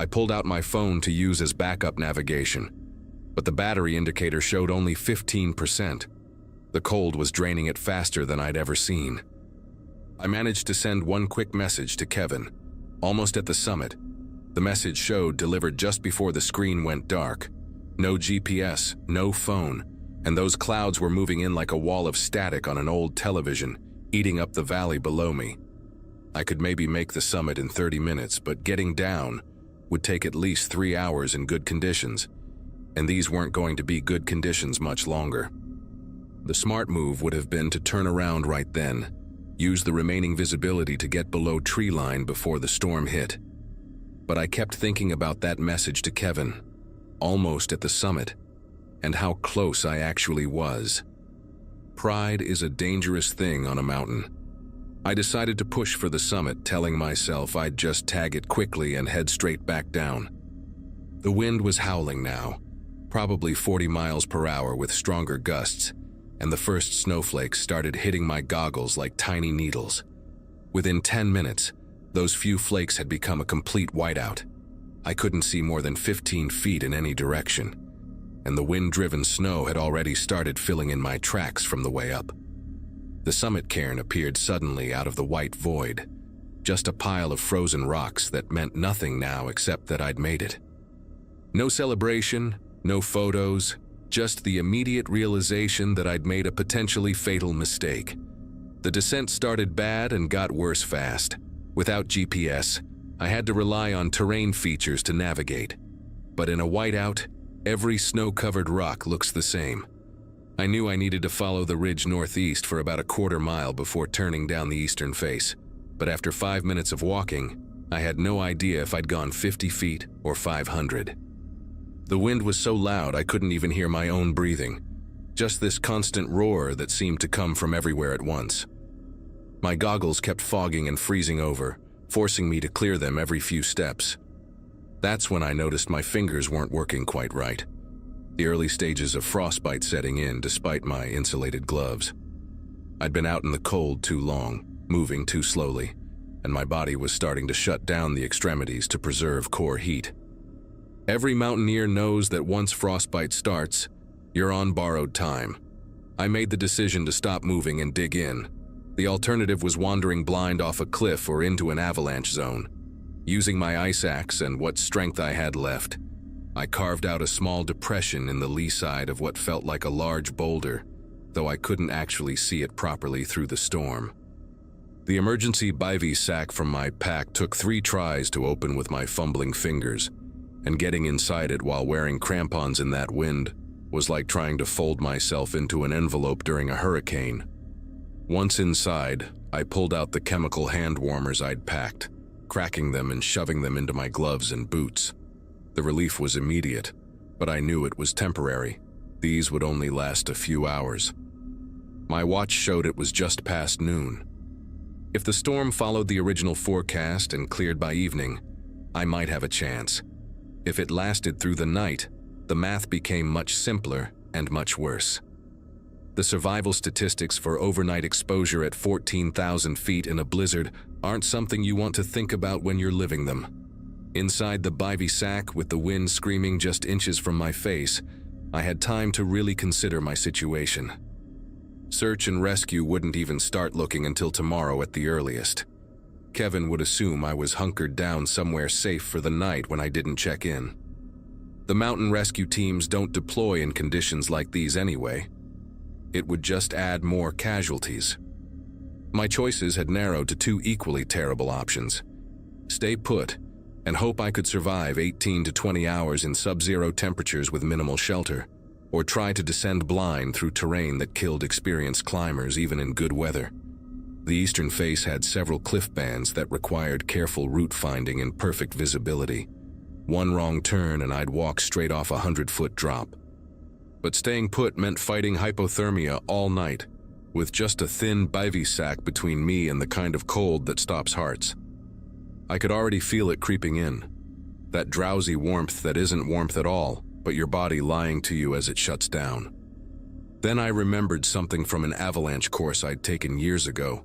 I pulled out my phone to use as backup navigation, but the battery indicator showed only 15%. The cold was draining it faster than I'd ever seen. I managed to send one quick message to Kevin, almost at the summit. The message showed delivered just before the screen went dark. No GPS, no phone, and those clouds were moving in like a wall of static on an old television, eating up the valley below me. I could maybe make the summit in 30 minutes, but getting down would take at least 3 hours in good conditions, and these weren't going to be good conditions much longer. The smart move would have been to turn around right then, use the remaining visibility to get below tree line before the storm hit. But I kept thinking about that message to Kevin, almost at the summit, and how close I actually was. Pride is a dangerous thing on a mountain. I decided to push for the summit, telling myself I'd just tag it quickly and head straight back down. The wind was howling now, probably 40 miles per hour with stronger gusts, and the first snowflakes started hitting my goggles like tiny needles. Within 10 minutes, those few flakes had become a complete whiteout. I couldn't see more than 15 feet in any direction, and the wind-driven snow had already started filling in my tracks from the way up. The summit cairn appeared suddenly out of the white void, just a pile of frozen rocks that meant nothing now except that I'd made it. No celebration, no photos, just the immediate realization that I'd made a potentially fatal mistake. The descent started bad and got worse fast. Without GPS, I had to rely on terrain features to navigate. But in a whiteout, every snow-covered rock looks the same. I knew I needed to follow the ridge northeast for about a quarter mile before turning down the eastern face. But after 5 minutes of walking, I had no idea if I'd gone 50 feet or 500. The wind was so loud I couldn't even hear my own breathing, just this constant roar that seemed to come from everywhere at once. My goggles kept fogging and freezing over, forcing me to clear them every few steps. That's when I noticed my fingers weren't working quite right, the early stages of frostbite setting in despite my insulated gloves. I'd been out in the cold too long, moving too slowly, and my body was starting to shut down the extremities to preserve core heat. Every mountaineer knows that once frostbite starts, you're on borrowed time. I made the decision to stop moving and dig in. The alternative was wandering blind off a cliff or into an avalanche zone. Using my ice axe and what strength I had left, I carved out a small depression in the lee side of what felt like a large boulder, though I couldn't actually see it properly through the storm. The emergency bivy sack from my pack took 3 tries to open with my fumbling fingers, and getting inside it while wearing crampons in that wind was like trying to fold myself into an envelope during a hurricane. Once inside, I pulled out the chemical hand warmers I'd packed, cracking them and shoving them into my gloves and boots. The relief was immediate, but I knew it was temporary. These would only last a few hours. My watch showed it was just past noon. If the storm followed the original forecast and cleared by evening, I might have a chance. If it lasted through the night, the math became much simpler and much worse. The survival statistics for overnight exposure at 14,000 feet in a blizzard aren't something you want to think about when you're living them. Inside the bivy sack, with the wind screaming just inches from my face, I had time to really consider my situation. Search and rescue wouldn't even start looking until tomorrow at the earliest. Kevin would assume I was hunkered down somewhere safe for the night when I didn't check in. The mountain rescue teams don't deploy in conditions like these anyway. It would just add more casualties. My choices had narrowed to 2 equally terrible options: stay put and hope I could survive 18 to 20 hours in sub-zero temperatures with minimal shelter, or try to descend blind through terrain that killed experienced climbers even in good weather. The eastern face had several cliff bands that required careful route finding and perfect visibility. One wrong turn and I'd walk straight off a 100-foot drop. But staying put meant fighting hypothermia all night, with just a thin bivy sack between me and the kind of cold that stops hearts. I could already feel it creeping in, that drowsy warmth that isn't warmth at all, but your body lying to you as it shuts down. Then I remembered something from an avalanche course I'd taken years ago,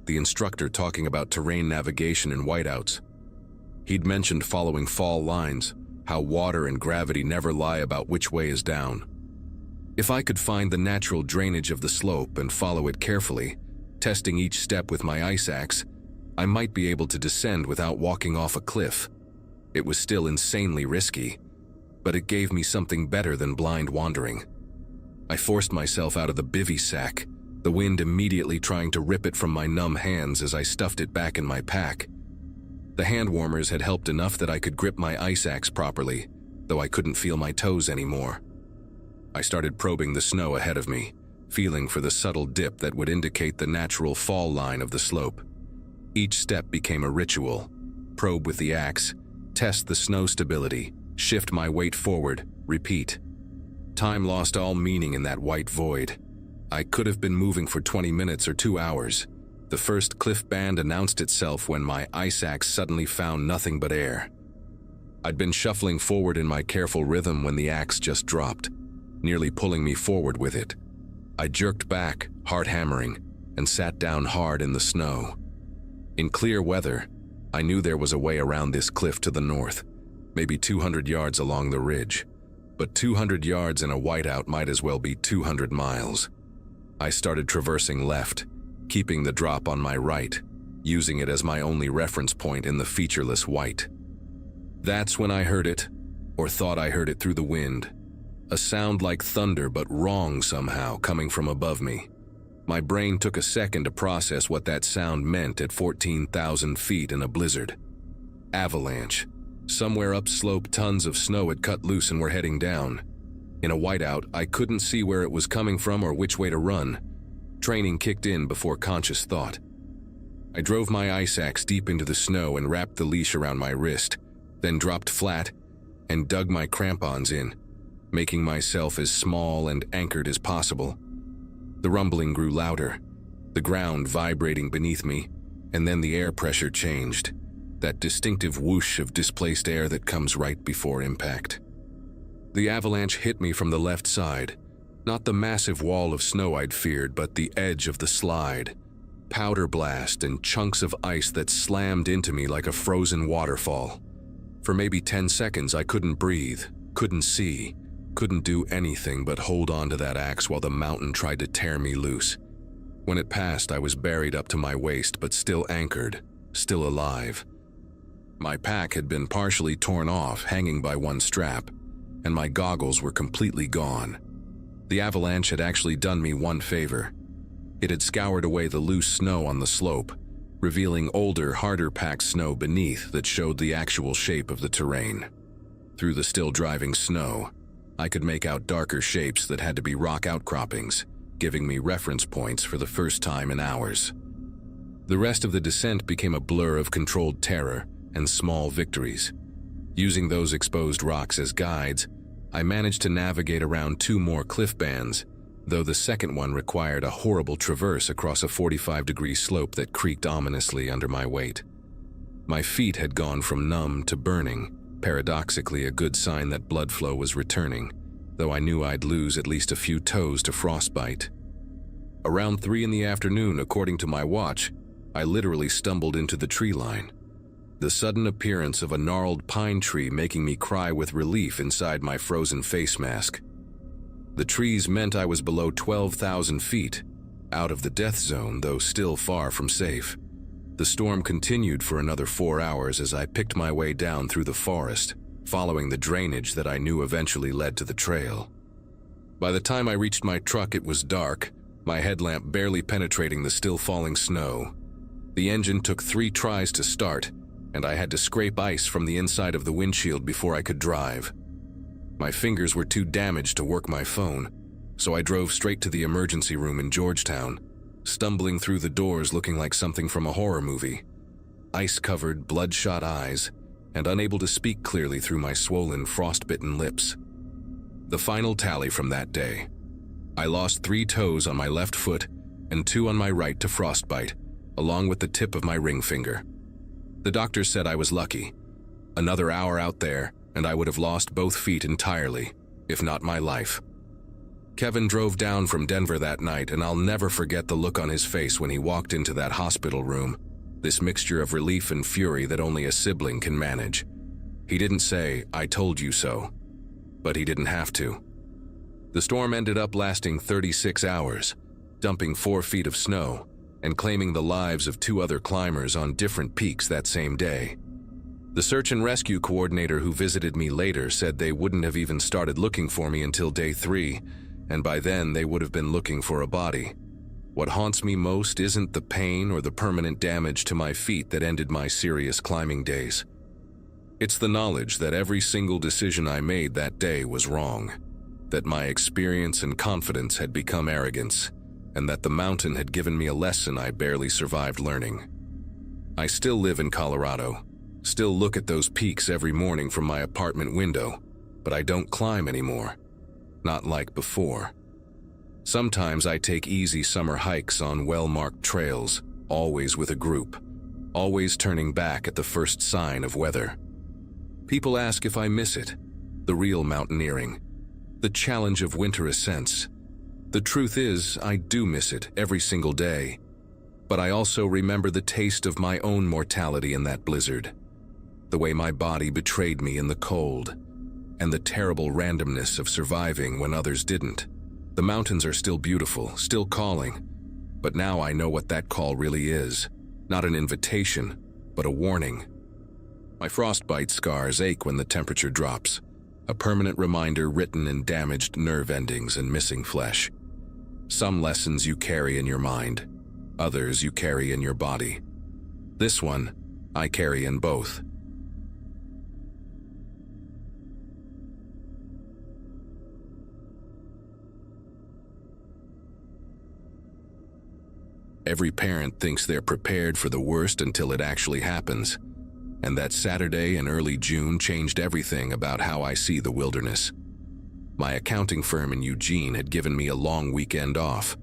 the instructor talking about terrain navigation in whiteouts. He'd mentioned following fall lines, how water and gravity never lie about which way is down. If I could find the natural drainage of the slope and follow it carefully, testing each step with my ice axe, I might be able to descend without walking off a cliff. It was still insanely risky, but it gave me something better than blind wandering. I forced myself out of the bivy sack, the wind immediately trying to rip it from my numb hands as I stuffed it back in my pack. The hand warmers had helped enough that I could grip my ice axe properly, though I couldn't feel my toes anymore. I started probing the snow ahead of me, feeling for the subtle dip that would indicate the natural fall line of the slope. Each step became a ritual: probe with the axe, test the snow stability, shift my weight forward, repeat. Time lost all meaning in that white void. I could have been moving for 20 minutes or 2 hours. The first cliff band announced itself when my ice axe suddenly found nothing but air. I'd been shuffling forward in my careful rhythm when the axe just dropped, nearly pulling me forward with it. I jerked back, heart hammering, and sat down hard in the snow. In clear weather, I knew there was a way around this cliff to the north, maybe 200 yards along the ridge. But 200 yards in a whiteout might as well be 200 miles. I started traversing left, keeping the drop on my right, using it as my only reference point in the featureless white. That's when I heard it, or thought I heard it through the wind. A sound like thunder, but wrong somehow, coming from above me. My brain took a second to process what that sound meant at 14,000 feet in a blizzard. Avalanche. Somewhere upslope, tons of snow had cut loose and were heading down. In a whiteout, I couldn't see where it was coming from or which way to run. Training kicked in before conscious thought. I drove my ice axe deep into the snow and wrapped the leash around my wrist, then dropped flat and dug my crampons in, making myself as small and anchored as possible. The rumbling grew louder, the ground vibrating beneath me, and then the air pressure changed, that distinctive whoosh of displaced air that comes right before impact. The avalanche hit me from the left side, not the massive wall of snow I'd feared, but the edge of the slide, powder blast and chunks of ice that slammed into me like a frozen waterfall. For maybe 10 seconds I couldn't breathe, couldn't see, couldn't do anything but hold on to that axe while the mountain tried to tear me loose. When it passed, I was buried up to my waist, but still anchored, still alive. My pack had been partially torn off, hanging by one strap, and my goggles were completely gone. The avalanche had actually done me one favor. It had scoured away the loose snow on the slope, revealing older, harder-packed snow beneath that showed the actual shape of the terrain. Through the still driving snow, I could make out darker shapes that had to be rock outcroppings, giving me reference points for the first time in hours. The rest of the descent became a blur of controlled terror and small victories. Using those exposed rocks as guides, I managed to navigate around 2 more cliff bands, though the second one required a horrible traverse across a 45-degree slope that creaked ominously under my weight. My feet had gone from numb to burning, paradoxically a good sign that blood flow was returning, though I knew I'd lose at least a few toes to frostbite. Around 3 in the afternoon, according to my watch, I literally stumbled into the tree line. The sudden appearance of a gnarled pine tree making me cry with relief inside my frozen face mask. The trees meant I was below 12,000 feet, out of the death zone, though still far from safe. The storm continued for another 4 hours as I picked my way down through the forest, following the drainage that I knew eventually led to the trail. By the time I reached my truck, it was dark, my headlamp barely penetrating the still falling snow. The engine took 3 tries to start, and I had to scrape ice from the inside of the windshield before I could drive. My fingers were too damaged to work my phone, so I drove straight to the emergency room in Georgetown, stumbling through the doors looking like something from a horror movie. Ice-covered, bloodshot eyes, and unable to speak clearly through my swollen, frost-bitten lips. The final tally from that day: I lost 3 toes on my left foot and 2 on my right to frostbite, along with the tip of my ring finger. The doctor said I was lucky. Another hour out there, and I would have lost both feet entirely, if not my life. Kevin drove down from Denver that night, and I'll never forget the look on his face when he walked into that hospital room, this mixture of relief and fury that only a sibling can manage. He didn't say, "I told you so," but he didn't have to. The storm ended up lasting 36 hours, dumping 4 feet of snow, and claiming the lives of 2 other climbers on different peaks that same day. The search and rescue coordinator who visited me later said they wouldn't have even started looking for me until day 3, and by then they would have been looking for a body. What haunts me most isn't the pain or the permanent damage to my feet that ended my serious climbing days. It's the knowledge that every single decision I made that day was wrong, that my experience and confidence had become arrogance, and that the mountain had given me a lesson I barely survived learning. I still live in Colorado, still look at those peaks every morning from my apartment window, but I don't climb anymore. Not like before. Sometimes I take easy summer hikes on well-marked trails, always with a group, always turning back at the first sign of weather. People ask if I miss it, the real mountaineering, the challenge of winter ascents. The truth is, I do miss it every single day. But I also remember the taste of my own mortality in that blizzard, the way my body betrayed me in the cold, and the terrible randomness of surviving when others didn't. The mountains are still beautiful, still calling, but now I know what that call really is. Not an invitation, but a warning. My frostbite scars ache when the temperature drops, a permanent reminder written in damaged nerve endings and missing flesh. Some lessons you carry in your mind, others you carry in your body. This one, I carry in both. Every parent thinks they're prepared for the worst until it actually happens. And that Saturday in early June changed everything about how I see the wilderness. My accounting firm in Eugene had given me a long weekend off,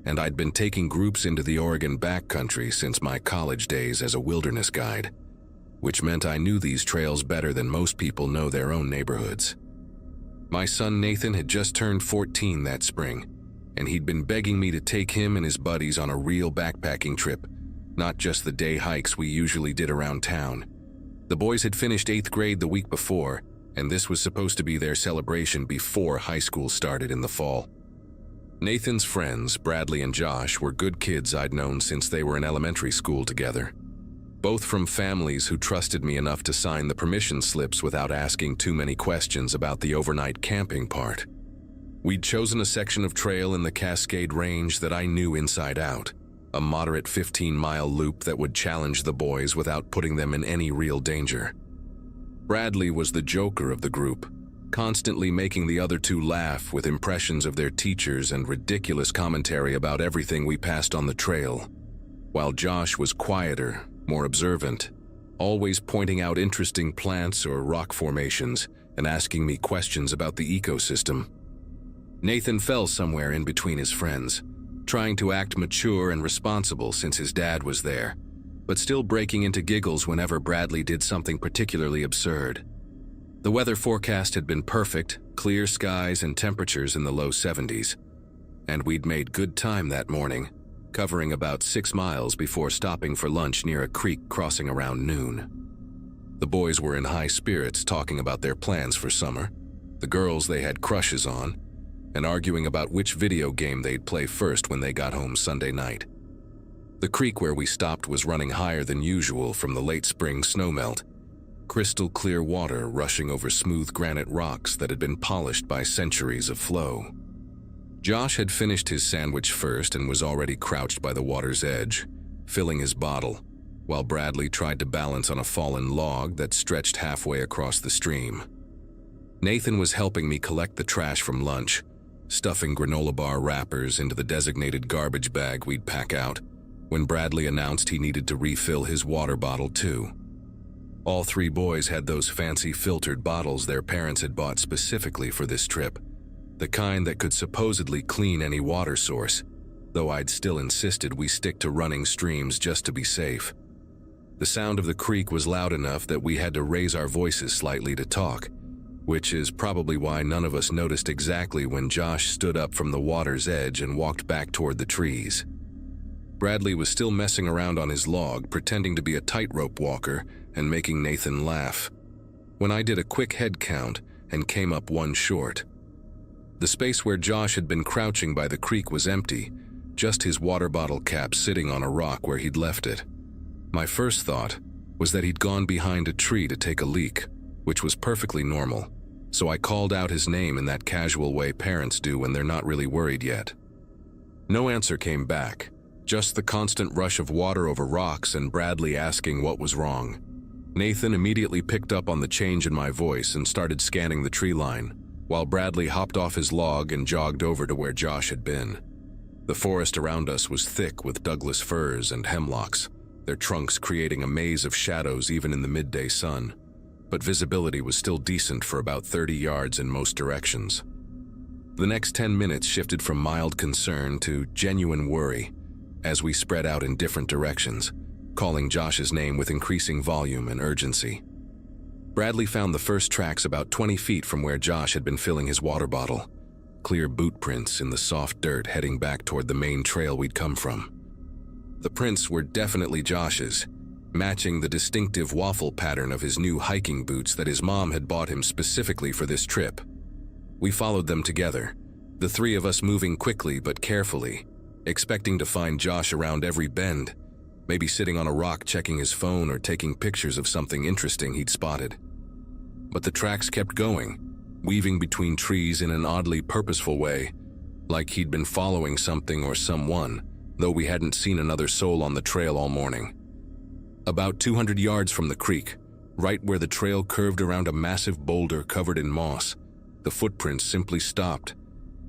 and I'd been taking groups into the Oregon backcountry since my college days as a wilderness guide, which meant I knew these trails better than most people know their own neighborhoods. My son Nathan had just turned 14 that spring, and he'd been begging me to take him and his buddies on a real backpacking trip, not just the day hikes we usually did around town. The boys had finished 8th grade the week before, and this was supposed to be their celebration before high school started in the fall. Nathan's friends, Bradley and Josh, were good kids I'd known since they were in elementary school together, both from families who trusted me enough to sign the permission slips without asking too many questions about the overnight camping part. We'd chosen a section of trail in the Cascade Range that I knew inside out, a moderate 15-mile loop that would challenge the boys without putting them in any real danger. Bradley was the joker of the group, constantly making the other two laugh with impressions of their teachers and ridiculous commentary about everything we passed on the trail, while Josh was quieter, more observant, always pointing out interesting plants or rock formations and asking me questions about the ecosystem. Nathan fell somewhere in between his friends, trying to act mature and responsible since his dad was there, but still breaking into giggles whenever Bradley did something particularly absurd. The weather forecast had been perfect, clear skies and temperatures in the low 70s, and we'd made good time that morning, covering about 6 miles before stopping for lunch near a creek crossing around noon. The boys were in high spirits talking about their plans for summer, the girls they had crushes on, and arguing about which video game they'd play first when they got home Sunday night. The creek where we stopped was running higher than usual from the late spring snowmelt, crystal clear water rushing over smooth granite rocks that had been polished by centuries of flow. Josh had finished his sandwich first and was already crouched by the water's edge, filling his bottle, while Bradley tried to balance on a fallen log that stretched halfway across the stream. Nathan was helping me collect the trash from lunch, stuffing granola bar wrappers into the designated garbage bag we'd pack out, when Bradley announced he needed to refill his water bottle too. All 3 boys had those fancy filtered bottles their parents had bought specifically for this trip, the kind that could supposedly clean any water source, though I'd still insisted we stick to running streams just to be safe. The sound of the creek was loud enough that we had to raise our voices slightly to talk, which is probably why none of us noticed exactly when Josh stood up from the water's edge and walked back toward the trees. Bradley was still messing around on his log, pretending to be a tightrope walker and making Nathan laugh, when I did a quick head count and came up 1 short. The space where Josh had been crouching by the creek was empty, just his water bottle cap sitting on a rock where he'd left it. My first thought was that he'd gone behind a tree to take a leak, which was perfectly normal, so I called out his name in that casual way parents do when they're not really worried yet. No answer came back, just the constant rush of water over rocks and Bradley asking what was wrong. Nathan immediately picked up on the change in my voice and started scanning the tree line, while Bradley hopped off his log and jogged over to where Josh had been. The forest around us was thick with Douglas firs and hemlocks, their trunks creating a maze of shadows even in the midday sun, but visibility was still decent for about 30 yards in most directions. The next 10 minutes shifted from mild concern to genuine worry, as we spread out in different directions, calling Josh's name with increasing volume and urgency. Bradley found the first tracks about 20 feet from where Josh had been filling his water bottle. Clear boot prints in the soft dirt heading back toward the main trail we'd come from. The prints were definitely Josh's, matching the distinctive waffle pattern of his new hiking boots that his mom had bought him specifically for this trip. We followed them together, the three of us moving quickly but carefully, expecting to find Josh around every bend, maybe sitting on a rock checking his phone or taking pictures of something interesting he'd spotted. But the tracks kept going, weaving between trees in an oddly purposeful way, like he'd been following something or someone, though we hadn't seen another soul on the trail all morning. About 200 yards from the creek, right where the trail curved around a massive boulder covered in moss, the footprints simply stopped,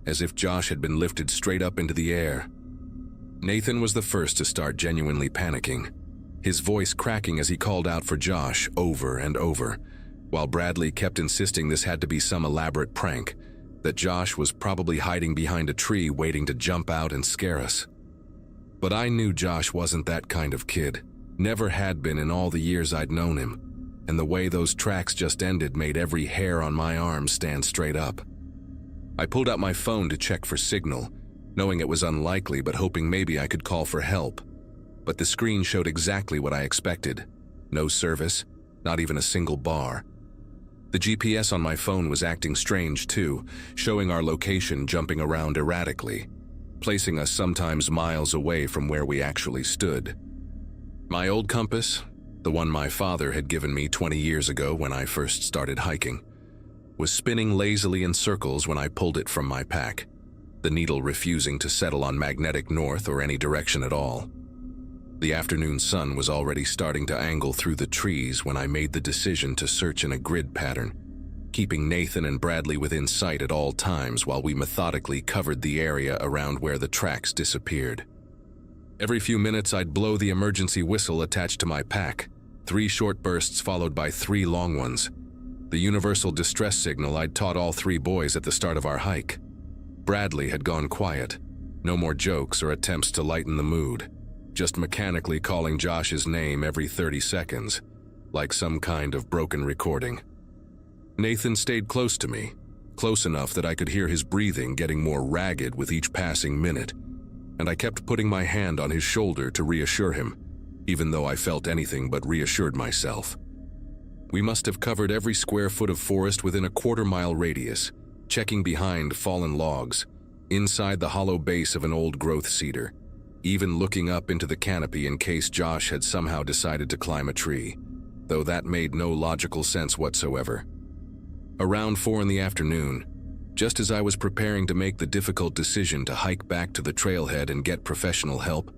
as if Josh had been lifted straight up into the air. Nathan was the first to start genuinely panicking, his voice cracking as he called out for Josh over and over, while Bradley kept insisting this had to be some elaborate prank, that Josh was probably hiding behind a tree waiting to jump out and scare us. But I knew Josh wasn't that kind of kid, never had been in all the years I'd known him, and the way those tracks just ended made every hair on my arm stand straight up. I pulled out my phone to check for signal, knowing it was unlikely but hoping maybe I could call for help. But the screen showed exactly what I expected. No service, not even a single bar. The GPS on my phone was acting strange too, showing our location jumping around erratically, placing us sometimes miles away from where we actually stood. My old compass, the one my father had given me 20 years ago when I first started hiking, was spinning lazily in circles when I pulled it from my pack, the needle refusing to settle on magnetic north or any direction at all. The afternoon sun was already starting to angle through the trees when I made the decision to search in a grid pattern, keeping Nathan and Bradley within sight at all times while we methodically covered the area around where the tracks disappeared. Every few minutes I'd blow the emergency whistle attached to my pack, 3 short bursts followed by 3 long ones, the universal distress signal I'd taught all 3 boys at the start of our hike. Bradley had gone quiet, no more jokes or attempts to lighten the mood, just mechanically calling Josh's name every 30 seconds, like some kind of broken recording. Nathan stayed close to me, close enough that I could hear his breathing getting more ragged with each passing minute, and I kept putting my hand on his shoulder to reassure him, even though I felt anything but reassured myself. We must have covered every square foot of forest within a quarter-mile radius, checking behind fallen logs, inside the hollow base of an old-growth cedar, even looking up into the canopy in case Josh had somehow decided to climb a tree, though that made no logical sense whatsoever. Around 4 in the afternoon, just as I was preparing to make the difficult decision to hike back to the trailhead and get professional help,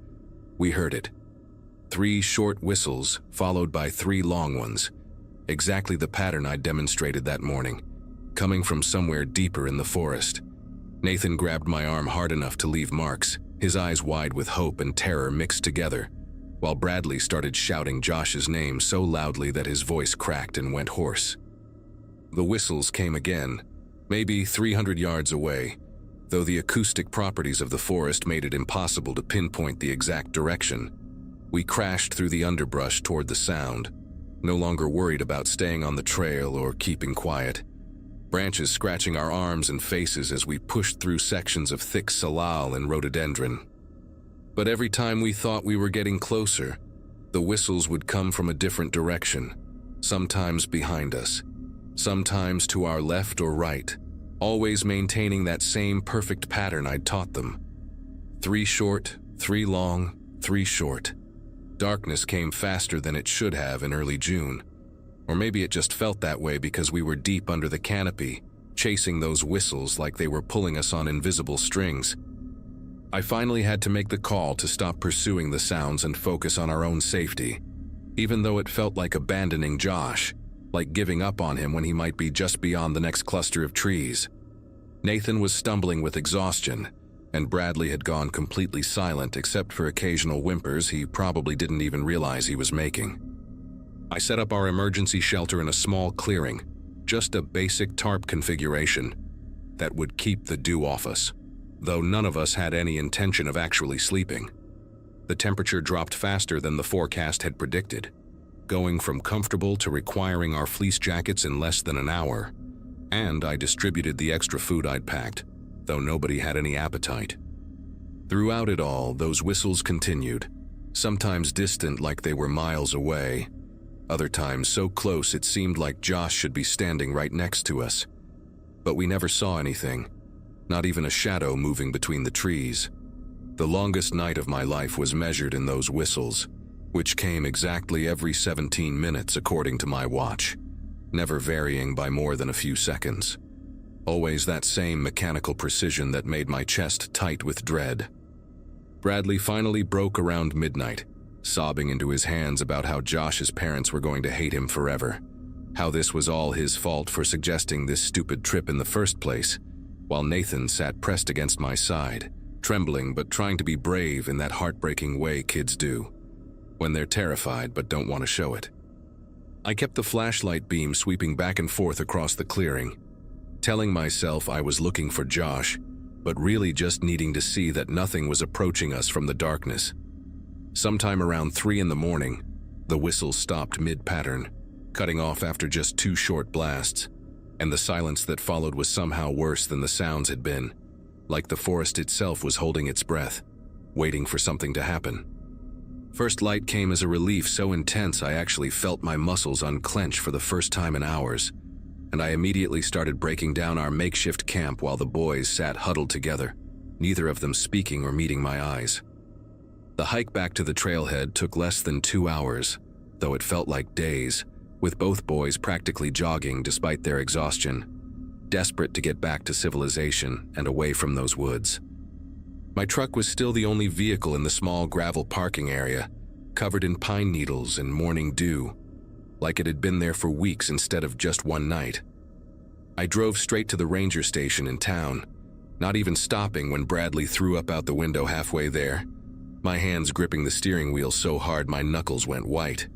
we heard it. 3 short whistles followed by 3 long ones, exactly the pattern I demonstrated that morning, coming from somewhere deeper in the forest. Nathan grabbed my arm hard enough to leave marks, his eyes wide with hope and terror mixed together, while Bradley started shouting Josh's name so loudly that his voice cracked and went hoarse. The whistles came again, maybe 300 yards away, though the acoustic properties of the forest made it impossible to pinpoint the exact direction. We crashed through the underbrush toward the sound, no longer worried about staying on the trail or keeping quiet, branches scratching our arms and faces as we pushed through sections of thick salal and rhododendron. But every time we thought we were getting closer, the whistles would come from a different direction, sometimes behind us, sometimes to our left or right, always maintaining that same perfect pattern I'd taught them. 3 short, 3 long, 3 short. Darkness came faster than it should have in early June. Or maybe it just felt that way because we were deep under the canopy, chasing those whistles like they were pulling us on invisible strings. I finally had to make the call to stop pursuing the sounds and focus on our own safety, even though it felt like abandoning Josh, like giving up on him when he might be just beyond the next cluster of trees. Nathan was stumbling with exhaustion, and Bradley had gone completely silent except for occasional whimpers he probably didn't even realize he was making. I set up our emergency shelter in a small clearing, just a basic tarp configuration that would keep the dew off us, though none of us had any intention of actually sleeping. The temperature dropped faster than the forecast had predicted, going from comfortable to requiring our fleece jackets in less than an hour, and I distributed the extra food I'd packed, though nobody had any appetite. Throughout it all, those whistles continued, sometimes distant like they were miles away, other times so close it seemed like Josh should be standing right next to us. But we never saw anything, not even a shadow moving between the trees. The longest night of my life was measured in those whistles, which came exactly every 17 minutes according to my watch, never varying by more than a few seconds. Always that same mechanical precision that made my chest tight with dread. Bradley finally broke around midnight, sobbing into his hands about how Josh's parents were going to hate him forever, how this was all his fault for suggesting this stupid trip in the first place, while Nathan sat pressed against my side, trembling but trying to be brave in that heartbreaking way kids do, when they're terrified but don't want to show it. I kept the flashlight beam sweeping back and forth across the clearing, telling myself I was looking for Josh, but really just needing to see that nothing was approaching us from the darkness. Sometime around 3 in the morning, the whistle stopped mid-pattern, cutting off after just 2 short blasts, and the silence that followed was somehow worse than the sounds had been, like the forest itself was holding its breath, waiting for something to happen. First light came as a relief so intense I actually felt my muscles unclench for the first time in hours, and I immediately started breaking down our makeshift camp while the boys sat huddled together, neither of them speaking or meeting my eyes. The hike back to the trailhead took less than 2 hours, though it felt like days, with both boys practically jogging despite their exhaustion, desperate to get back to civilization and away from those woods. My truck was still the only vehicle in the small gravel parking area, covered in pine needles and morning dew, like it had been there for weeks instead of just one night. I drove straight to the ranger station in town, not even stopping when Bradley threw up out the window halfway there, my hands gripping the steering wheel so hard my knuckles went white.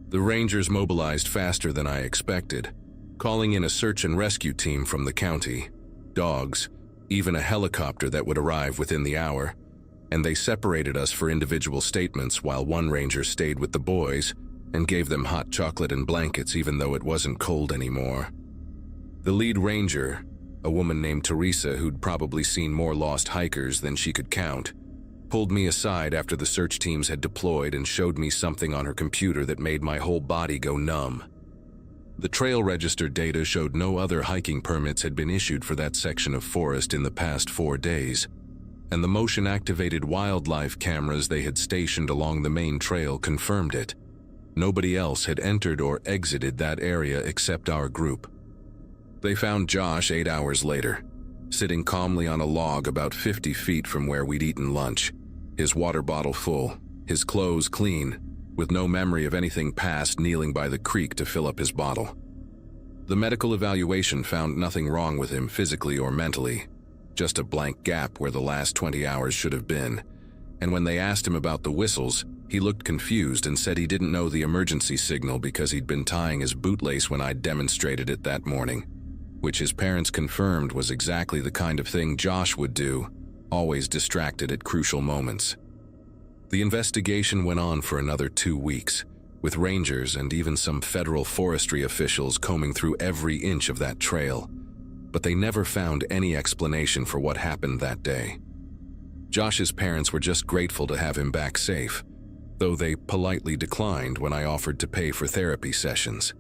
The rangers mobilized faster than I expected, calling in a search and rescue team from the county, dogs, even a helicopter that would arrive within the hour, and they separated us for individual statements while one ranger stayed with the boys and gave them hot chocolate and blankets even though it wasn't cold anymore. The lead ranger, a woman named Teresa who'd probably seen more lost hikers than she could count, pulled me aside after the search teams had deployed and showed me something on her computer that made my whole body go numb. The trail register data showed no other hiking permits had been issued for that section of forest in the past 4 days, and the motion-activated wildlife cameras they had stationed along the main trail confirmed it. Nobody else had entered or exited that area except our group. They found Josh 8 hours later, sitting calmly on a log about 50 feet from where we'd eaten lunch, his water bottle full, his clothes clean, with no memory of anything past kneeling by the creek to fill up his bottle. The medical evaluation found nothing wrong with him physically or mentally, just a blank gap where the last 20 hours should have been, and when they asked him about the whistles, he looked confused and said he didn't know the emergency signal because he'd been tying his bootlace when I'd demonstrated it that morning, which his parents confirmed was exactly the kind of thing Josh would do, always distracted at crucial moments. The investigation went on for another 2 weeks, with rangers and even some federal forestry officials combing through every inch of that trail, but they never found any explanation for what happened that day. Josh's parents were just grateful to have him back safe, though they politely declined when I offered to pay for therapy sessions,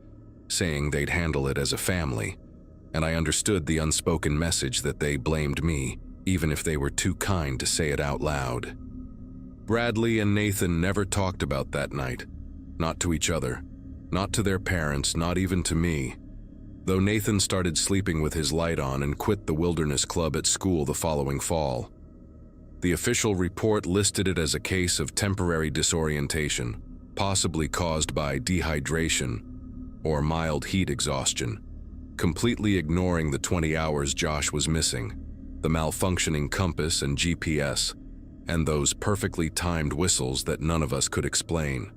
saying they'd handle it as a family, and I understood the unspoken message that they blamed me, even if they were too kind to say it out loud. Bradley and Nathan never talked about that night, not to each other, not to their parents, not even to me, though Nathan started sleeping with his light on and quit the wilderness club at school the following fall. The official report listed it as a case of temporary disorientation, possibly caused by dehydration or mild heat exhaustion, completely ignoring the 20 hours Josh was missing, the malfunctioning compass and GPS, and those perfectly timed whistles that none of us could explain.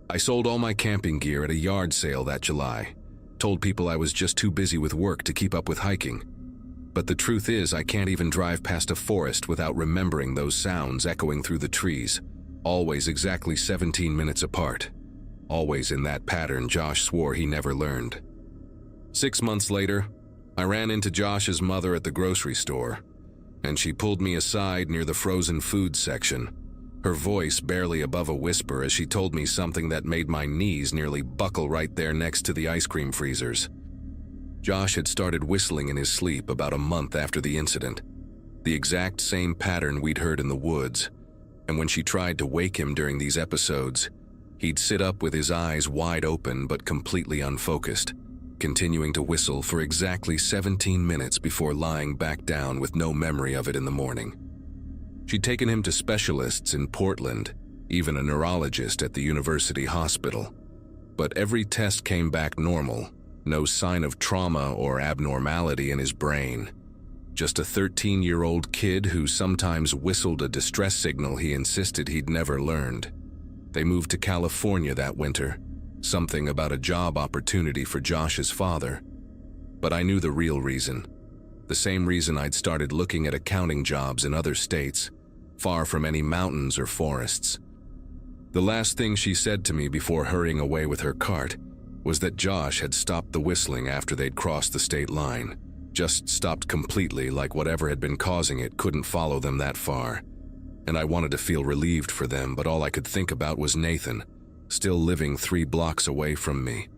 I sold all my camping gear at a yard sale that July, told people I was just too busy with work to keep up with hiking. But the truth is I can't even drive past a forest without remembering those sounds echoing through the trees, always exactly 17 minutes apart. Always in that pattern Josh swore he never learned. 6 months later, I ran into Josh's mother at the grocery store, and she pulled me aside near the frozen food section, her voice barely above a whisper as she told me something that made my knees nearly buckle right there next to the ice cream freezers. Josh had started whistling in his sleep about a month after the incident, the exact same pattern we'd heard in the woods, and when she tried to wake him during these episodes, he'd sit up with his eyes wide open but completely unfocused, continuing to whistle for exactly 17 minutes before lying back down with no memory of it in the morning. She'd taken him to specialists in Portland, even a neurologist at the university hospital, but every test came back normal, no sign of trauma or abnormality in his brain. Just a 13-year-old kid who sometimes whistled a distress signal he insisted he'd never learned. They moved to California that winter, something about a job opportunity for Josh's father. But I knew the real reason. The same reason I'd started looking at accounting jobs in other states, far from any mountains or forests. The last thing she said to me before hurrying away with her cart was that Josh had stopped the whistling after they'd crossed the state line. Just stopped completely, like whatever had been causing it couldn't follow them that far. And I wanted to feel relieved for them, but all I could think about was Nathan, still living 3 blocks away from me,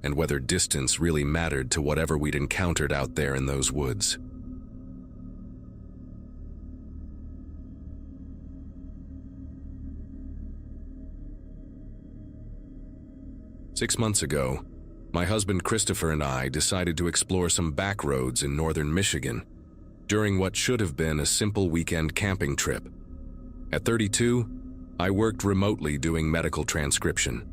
and whether distance really mattered to whatever we'd encountered out there in those woods. Six months ago, my husband Christopher and I decided to explore some back roads in northern Michigan during what should have been a simple weekend camping trip. At 32, I worked remotely doing medical transcription,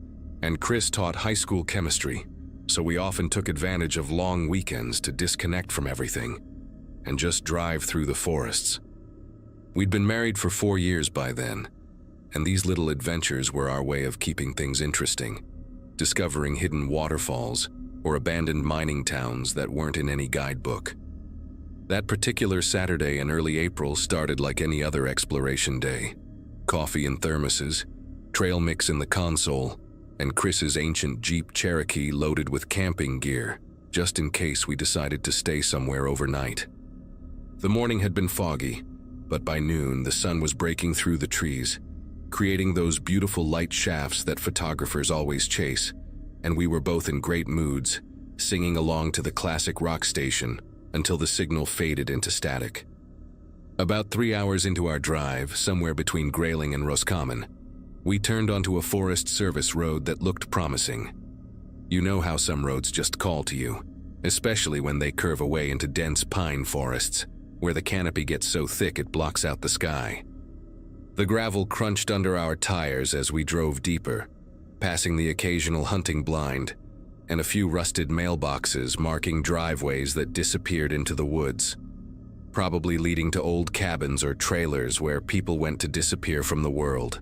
and Chris taught high school chemistry, so we often took advantage of long weekends to disconnect from everything and just drive through the forests. We'd been married for 4 years by then, and these little adventures were our way of keeping things interesting, discovering hidden waterfalls or abandoned mining towns that weren't in any guidebook. That particular Saturday in early April started like any other exploration day. Coffee in thermoses, trail mix in the console, and Chris's ancient Jeep Cherokee loaded with camping gear, just in case we decided to stay somewhere overnight. The morning had been foggy, but by noon the sun was breaking through the trees, creating those beautiful light shafts that photographers always chase, and we were both in great moods, singing along to the classic rock station until the signal faded into static. About 3 hours into our drive, somewhere between Grayling and Roscommon, we turned onto a Forest Service road that looked promising. You know how some roads just call to you, especially when they curve away into dense pine forests, where the canopy gets so thick it blocks out the sky. The gravel crunched under our tires as we drove deeper, passing the occasional hunting blind and a few rusted mailboxes marking driveways that disappeared into the woods, probably leading to old cabins or trailers where people went to disappear from the world.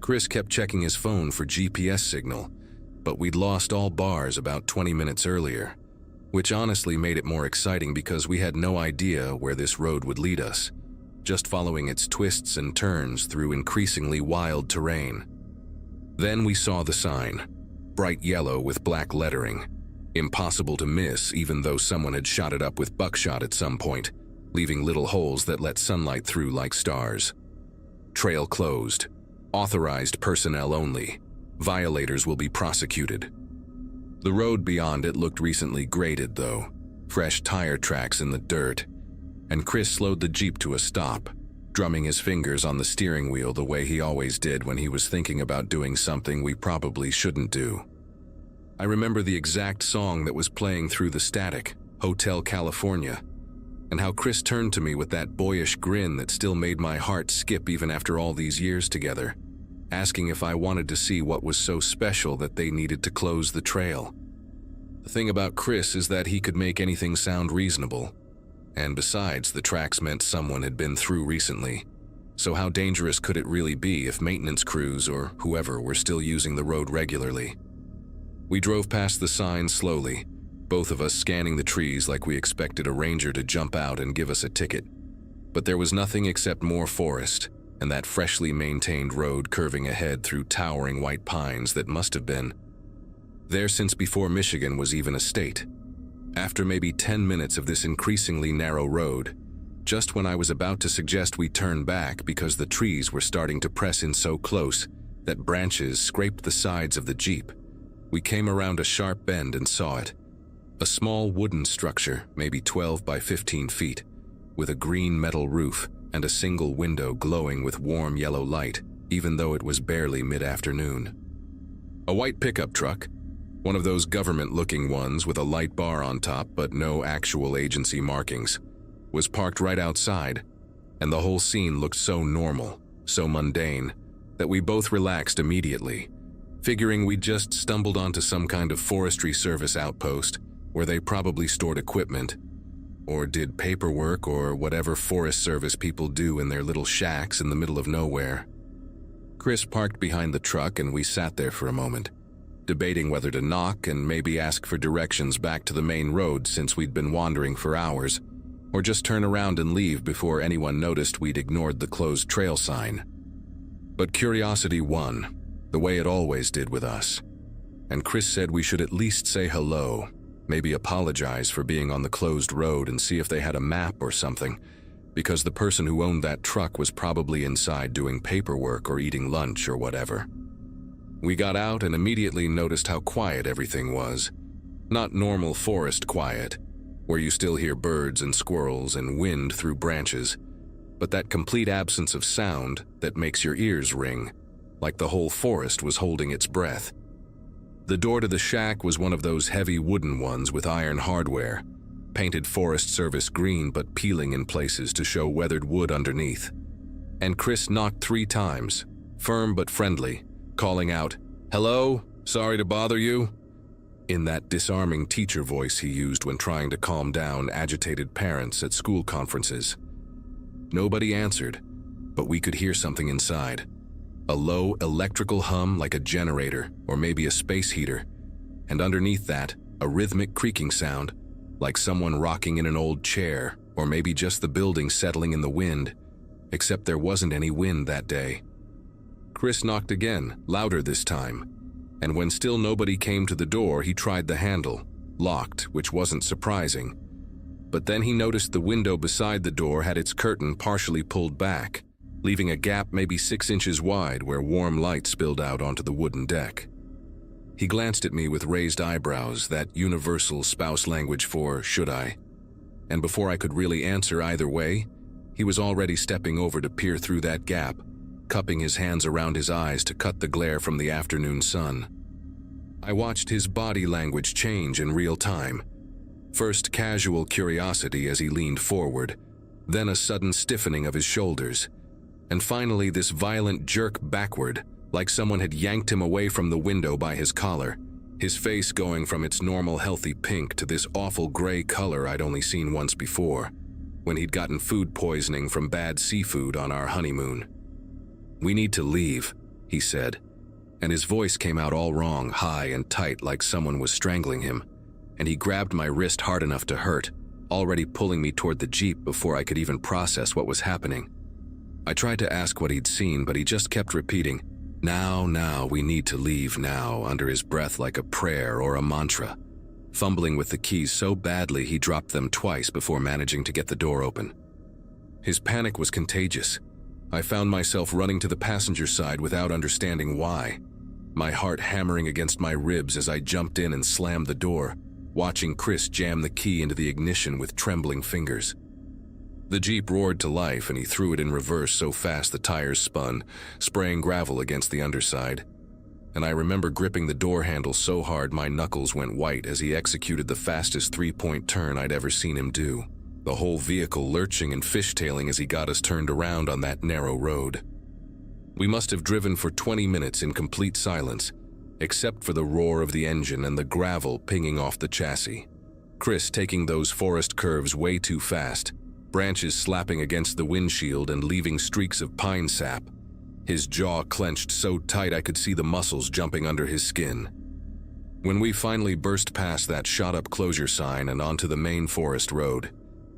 Chris kept checking his phone for GPS signal, but we'd lost all bars about 20 minutes earlier, which honestly made it more exciting because we had no idea where this road would lead us, just following its twists and turns through increasingly wild terrain. Then we saw the sign, bright yellow with black lettering, impossible to miss even though someone had shot it up with buckshot at some point, leaving little holes that let sunlight through like stars. Trail closed. Authorized personnel only. Violators will be prosecuted. The road beyond it looked recently graded though, fresh tire tracks in the dirt, and Chris slowed the Jeep to a stop, drumming his fingers on the steering wheel the way he always did when he was thinking about doing something we probably shouldn't do. I remember the exact song that was playing through the static, Hotel California, and how Chris turned to me with that boyish grin that still made my heart skip even after all these years together, asking if I wanted to see what was so special that they needed to close the trail. The thing about Chris is that he could make anything sound reasonable, and besides, the tracks meant someone had been through recently, so how dangerous could it really be if maintenance crews or whoever were still using the road regularly? We drove past the sign slowly, both of us scanning the trees like we expected a ranger to jump out and give us a ticket. But there was nothing except more forest, and that freshly maintained road curving ahead through towering white pines that must have been there since before Michigan was even a state. After maybe 10 minutes of this increasingly narrow road, just when I was about to suggest we turn back because the trees were starting to press in so close that branches scraped the sides of the Jeep, we came around a sharp bend and saw it. A small wooden structure, maybe 12 by 15 feet, with a green metal roof and a single window glowing with warm yellow light, even though it was barely mid-afternoon. A white pickup truck, one of those government-looking ones with a light bar on top but no actual agency markings, was parked right outside, and the whole scene looked so normal, so mundane, that we both relaxed immediately, figuring we'd just stumbled onto some kind of forestry service outpost where they probably stored equipment, or did paperwork or whatever Forest Service people do in their little shacks in the middle of nowhere. Chris parked behind the truck and we sat there for a moment, debating whether to knock and maybe ask for directions back to the main road since we'd been wandering for hours, or just turn around and leave before anyone noticed we'd ignored the closed trail sign. But curiosity won, the way it always did with us, and Chris said we should at least say hello, maybe apologize for being on the closed road and see if they had a map or something, because the person who owned that truck was probably inside doing paperwork or eating lunch or whatever. We got out and immediately noticed how quiet everything was. Not normal forest quiet, where you still hear birds and squirrels and wind through branches, but that complete absence of sound that makes your ears ring, like the whole forest was holding its breath. The door to the shack was one of those heavy wooden ones with iron hardware, painted Forest Service green but peeling in places to show weathered wood underneath. And Chris knocked 3 times, firm but friendly, calling out, "Hello? Sorry to bother you?" in that disarming teacher voice he used when trying to calm down agitated parents at school conferences. Nobody answered, but we could hear something inside. A low electrical hum like a generator or maybe a space heater, and underneath that, a rhythmic creaking sound, like someone rocking in an old chair or maybe just the building settling in the wind, except there wasn't any wind that day. Chris knocked again, louder this time, and when still nobody came to the door, he tried the handle, locked, which wasn't surprising. But then he noticed the window beside the door had its curtain partially pulled back, leaving a gap maybe 6 inches wide where warm light spilled out onto the wooden deck. He glanced at me with raised eyebrows, that universal spouse language for "should I?" And before I could really answer either way, he was already stepping over to peer through that gap, cupping his hands around his eyes to cut the glare from the afternoon sun. I watched his body language change in real time. First casual curiosity as he leaned forward, then a sudden stiffening of his shoulders, and finally this violent jerk backward, like someone had yanked him away from the window by his collar, his face going from its normal healthy pink to this awful gray color I'd only seen once before, when he'd gotten food poisoning from bad seafood on our honeymoon. "We need to leave," he said, and his voice came out all wrong, high and tight like someone was strangling him, and he grabbed my wrist hard enough to hurt, already pulling me toward the Jeep before I could even process what was happening. I tried to ask what he'd seen, but he just kept repeating, now, we need to leave now," under his breath like a prayer or a mantra, fumbling with the keys so badly he dropped them twice before managing to get the door open. His panic was contagious. I found myself running to the passenger side without understanding why, my heart hammering against my ribs as I jumped in and slammed the door, watching Chris jam the key into the ignition with trembling fingers. The Jeep roared to life and he threw it in reverse so fast the tires spun, spraying gravel against the underside. And I remember gripping the door handle so hard my knuckles went white as he executed the fastest 3-point turn I'd ever seen him do, the whole vehicle lurching and fishtailing as he got us turned around on that narrow road. We must have driven for 20 minutes in complete silence, except for the roar of the engine and the gravel pinging off the chassis. Chris taking those forest curves way too fast, branches slapping against the windshield and leaving streaks of pine sap, his jaw clenched so tight I could see the muscles jumping under his skin. When we finally burst past that shot-up closure sign and onto the main forest road,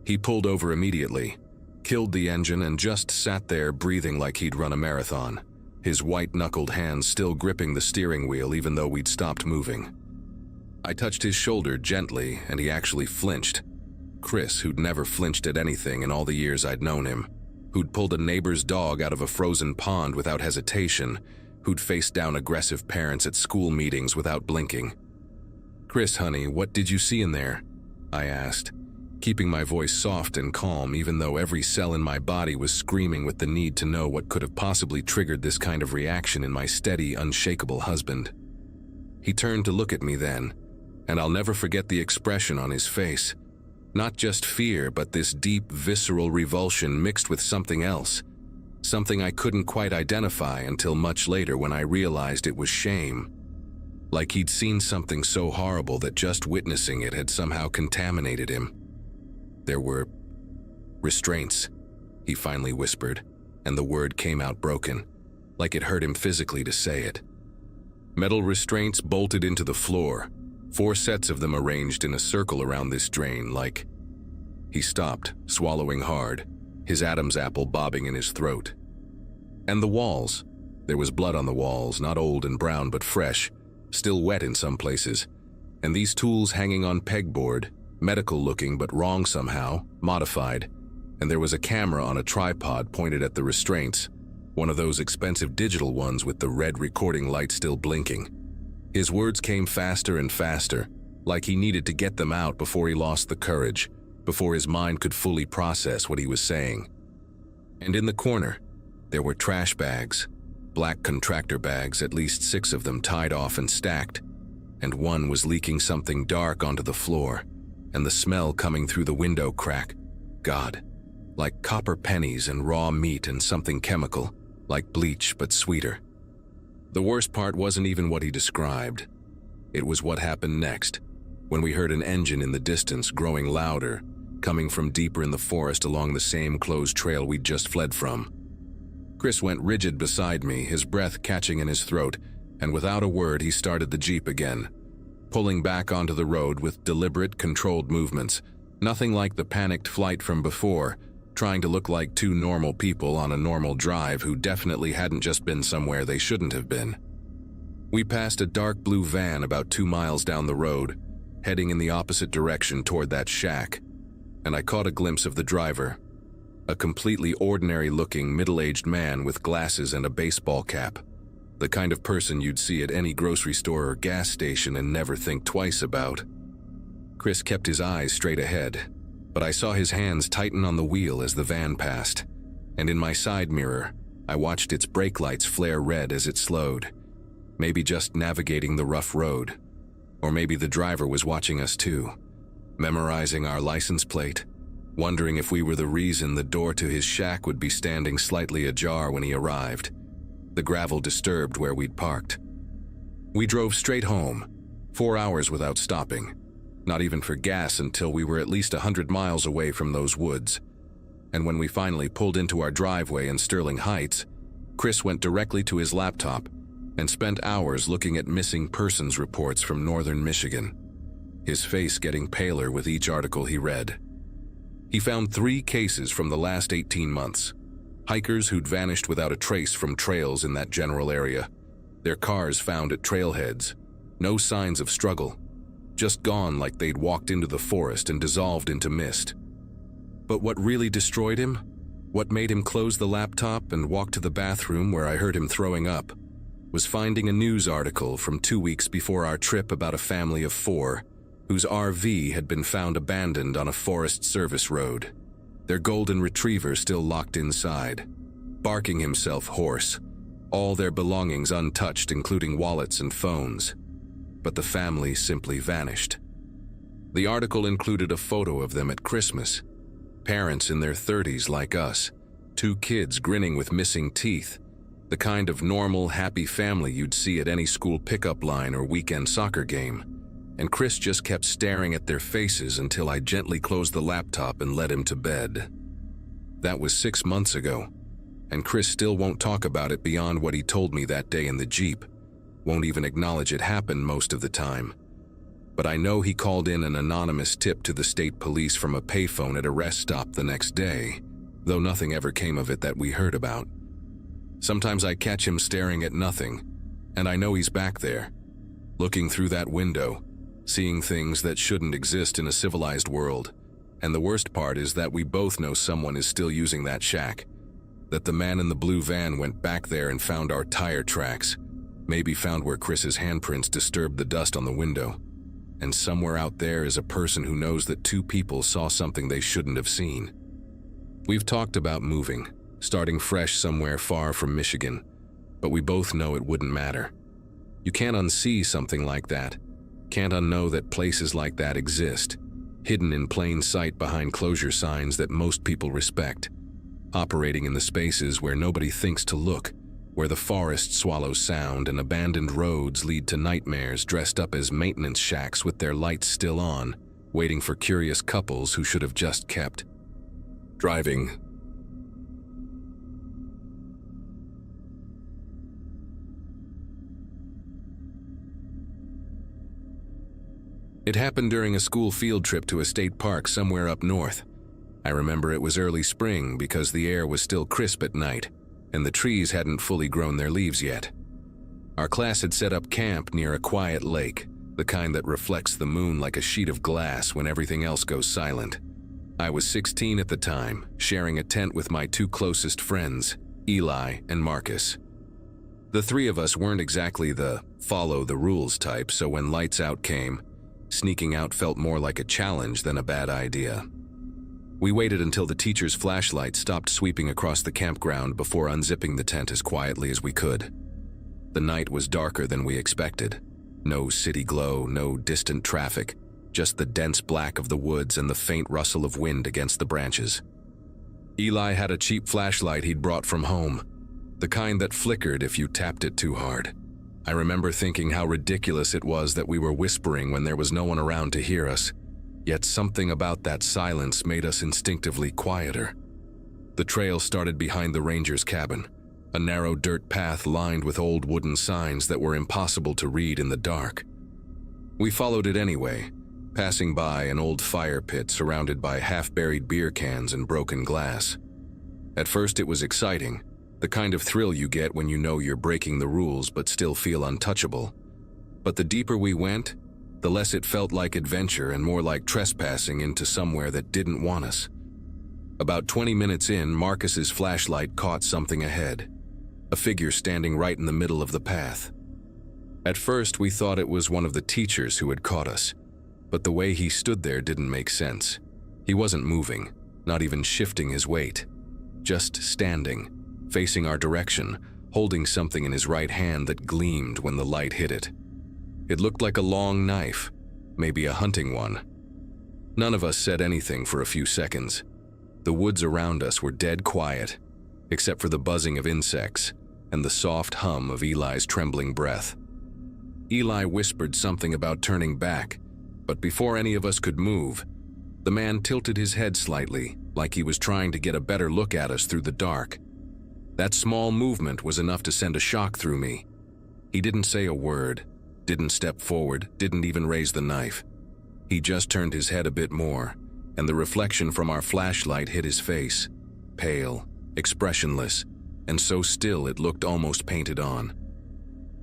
he pulled over immediately, killed the engine, and just sat there breathing like he'd run a marathon, his white-knuckled hands still gripping the steering wheel even though we'd stopped moving. I touched his shoulder gently, and he actually flinched. Chris, who'd never flinched at anything in all the years I'd known him, who'd pulled a neighbor's dog out of a frozen pond without hesitation, who'd faced down aggressive parents at school meetings without blinking. "Chris, honey, what did you see in there?" I asked, keeping my voice soft and calm even though every cell in my body was screaming with the need to know what could have possibly triggered this kind of reaction in my steady, unshakable husband. He turned to look at me then, and I'll never forget the expression on his face. Not just fear, but this deep, visceral revulsion mixed with something else. Something I couldn't quite identify until much later when I realized it was shame. Like he'd seen something so horrible that just witnessing it had somehow contaminated him. There were restraints, he finally whispered, and the word came out broken, like it hurt him physically to say it. Metal restraints bolted into the floor, 4 sets of them arranged in a circle around this drain, like... He stopped, swallowing hard, his Adam's apple bobbing in his throat. And the walls. There was blood on the walls, not old and brown but fresh, still wet in some places, and these tools hanging on pegboard, medical-looking but wrong somehow, modified, and there was a camera on a tripod pointed at the restraints, one of those expensive digital ones with the red recording light still blinking. His words came faster and faster, like he needed to get them out before he lost the courage, before his mind could fully process what he was saying. And in the corner, there were trash bags, black contractor bags, at least 6 of them tied off and stacked, and one was leaking something dark onto the floor, and the smell coming through the window crack. God, like copper pennies and raw meat and something chemical, like bleach but sweeter. The worst part wasn't even what he described. It was what happened next, when we heard an engine in the distance growing louder, coming from deeper in the forest along the same closed trail we'd just fled from. Chris went rigid beside me, his breath catching in his throat, and without a word he started the Jeep again, pulling back onto the road with deliberate, controlled movements, nothing like the panicked flight from before, trying to look like 2 normal people on a normal drive who definitely hadn't just been somewhere they shouldn't have been. We passed a dark blue van about 2 miles down the road, heading in the opposite direction toward that shack, and I caught a glimpse of the driver, a completely ordinary-looking middle-aged man with glasses and a baseball cap, the kind of person you'd see at any grocery store or gas station and never think twice about. Chris kept his eyes straight ahead, but I saw his hands tighten on the wheel as the van passed, and in my side mirror, I watched its brake lights flare red as it slowed, maybe just navigating the rough road, or maybe the driver was watching us too, memorizing our license plate, wondering if we were the reason the door to his shack would be standing slightly ajar when he arrived, the gravel disturbed where we'd parked. We drove straight home, 4 hours without stopping, not even for gas until we were at least 100 miles away from those woods. And when we finally pulled into our driveway in Sterling Heights, Chris went directly to his laptop and spent hours looking at missing persons reports from northern Michigan, his face getting paler with each article he read. He found 3 cases from the last 18 months. Hikers who'd vanished without a trace from trails in that general area. Their cars found at trailheads. No signs of struggle. Just gone like they'd walked into the forest and dissolved into mist. But what really destroyed him? What made him close the laptop and walk to the bathroom where I heard him throwing up? Was finding a news article from 2 weeks before our trip about a family of 4 whose RV had been found abandoned on a Forest Service road, their golden retriever still locked inside, barking himself hoarse, all their belongings untouched including wallets and phones. But the family simply vanished. The article included a photo of them at Christmas, parents in their 30s like us, 2 kids grinning with missing teeth, the kind of normal, happy family you'd see at any school pickup line or weekend soccer game. And Chris just kept staring at their faces until I gently closed the laptop and led him to bed. That was 6 months ago, and Chris still won't talk about it beyond what he told me that day in the Jeep, won't even acknowledge it happened most of the time. But I know he called in an anonymous tip to the state police from a payphone at a rest stop the next day, though nothing ever came of it that we heard about. Sometimes I catch him staring at nothing, and I know he's back there, looking through that window, seeing things that shouldn't exist in a civilized world. And the worst part is that we both know someone is still using that shack, that the man in the blue van went back there and found our tire tracks, maybe found where Chris's handprints disturbed the dust on the window. And somewhere out there is a person who knows that two people saw something they shouldn't have seen. We've talked about moving, starting fresh somewhere far from Michigan, but we both know it wouldn't matter. You can't unsee something like that, can't unknow that places like that exist, hidden in plain sight behind closure signs that most people respect, operating in the spaces where nobody thinks to look, where the forest swallows sound and abandoned roads lead to nightmares dressed up as maintenance shacks with their lights still on, waiting for curious couples who should have just kept driving. It happened during a school field trip to a state park somewhere up north. I remember it was early spring because the air was still crisp at night, and the trees hadn't fully grown their leaves yet. Our class had set up camp near a quiet lake, the kind that reflects the moon like a sheet of glass when everything else goes silent. I was 16 at the time, sharing a tent with my two closest friends, Eli and Marcus. The three of us weren't exactly the follow-the-rules type, so when lights out came, sneaking out felt more like a challenge than a bad idea. We waited until the teacher's flashlight stopped sweeping across the campground before unzipping the tent as quietly as we could. The night was darker than we expected. No city glow, no distant traffic, just the dense black of the woods and the faint rustle of wind against the branches. Eli had a cheap flashlight he'd brought from home, the kind that flickered if you tapped it too hard. I remember thinking how ridiculous it was that we were whispering when there was no one around to hear us, yet something about that silence made us instinctively quieter. The trail started behind the ranger's cabin, a narrow dirt path lined with old wooden signs that were impossible to read in the dark. We followed it anyway, passing by an old fire pit surrounded by half-buried beer cans and broken glass. At first it was exciting, the kind of thrill you get when you know you're breaking the rules but still feel untouchable. But the deeper we went, the less it felt like adventure and more like trespassing into somewhere that didn't want us. About 20 minutes in, Marcus's flashlight caught something ahead, a figure standing right in the middle of the path. At first, we thought it was one of the teachers who had caught us, but the way he stood there didn't make sense. He wasn't moving, not even shifting his weight, just standing, facing our direction, holding something in his right hand that gleamed when the light hit it. It looked like a long knife, maybe a hunting one. None of us said anything for a few seconds. The woods around us were dead quiet, except for the buzzing of insects and the soft hum of Eli's trembling breath. Eli whispered something about turning back, but before any of us could move, the man tilted his head slightly, like he was trying to get a better look at us through the dark. That small movement was enough to send a shock through me. He didn't say a word, didn't step forward, didn't even raise the knife. He just turned his head a bit more, and the reflection from our flashlight hit his face, pale, expressionless, and so still it looked almost painted on.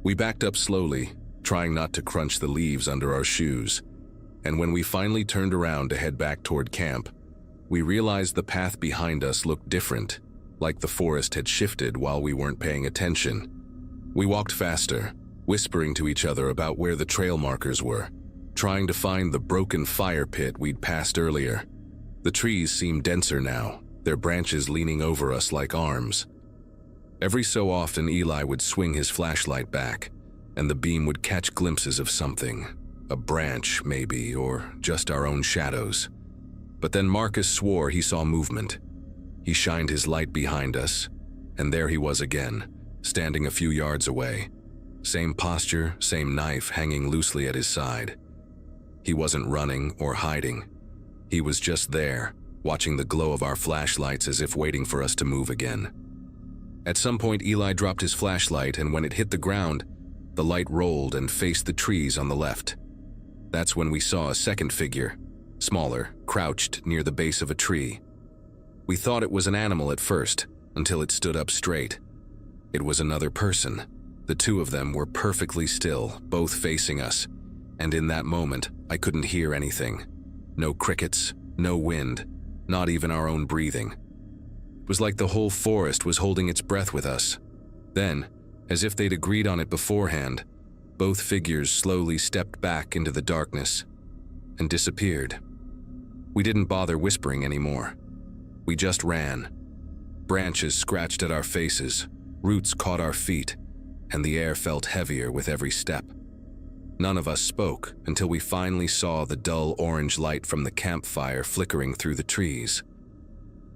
We backed up slowly, trying not to crunch the leaves under our shoes, and when we finally turned around to head back toward camp, we realized the path behind us looked different, like the forest had shifted while we weren't paying attention. We walked faster, whispering to each other about where the trail markers were, trying to find the broken fire pit we'd passed earlier. The trees seemed denser now, their branches leaning over us like arms. Every so often, Eli would swing his flashlight back, and the beam would catch glimpses of something, a branch maybe, or just our own shadows. But then Marcus swore he saw movement. He shined his light behind us, and there he was again, standing a few yards away. Same posture, same knife hanging loosely at his side. He wasn't running or hiding. He was just there, watching the glow of our flashlights as if waiting for us to move again. At some point, Eli dropped his flashlight, and when it hit the ground, the light rolled and faced the trees on the left. That's when we saw a second figure, smaller, crouched near the base of a tree. We thought it was an animal at first, until it stood up straight. It was another person. The two of them were perfectly still, both facing us, and in that moment, I couldn't hear anything. No crickets, no wind, not even our own breathing. It was like the whole forest was holding its breath with us. Then, as if they'd agreed on it beforehand, both figures slowly stepped back into the darkness and disappeared. We didn't bother whispering anymore. We just ran. Branches scratched at our faces, roots caught our feet, and the air felt heavier with every step. None of us spoke until we finally saw the dull orange light from the campfire flickering through the trees.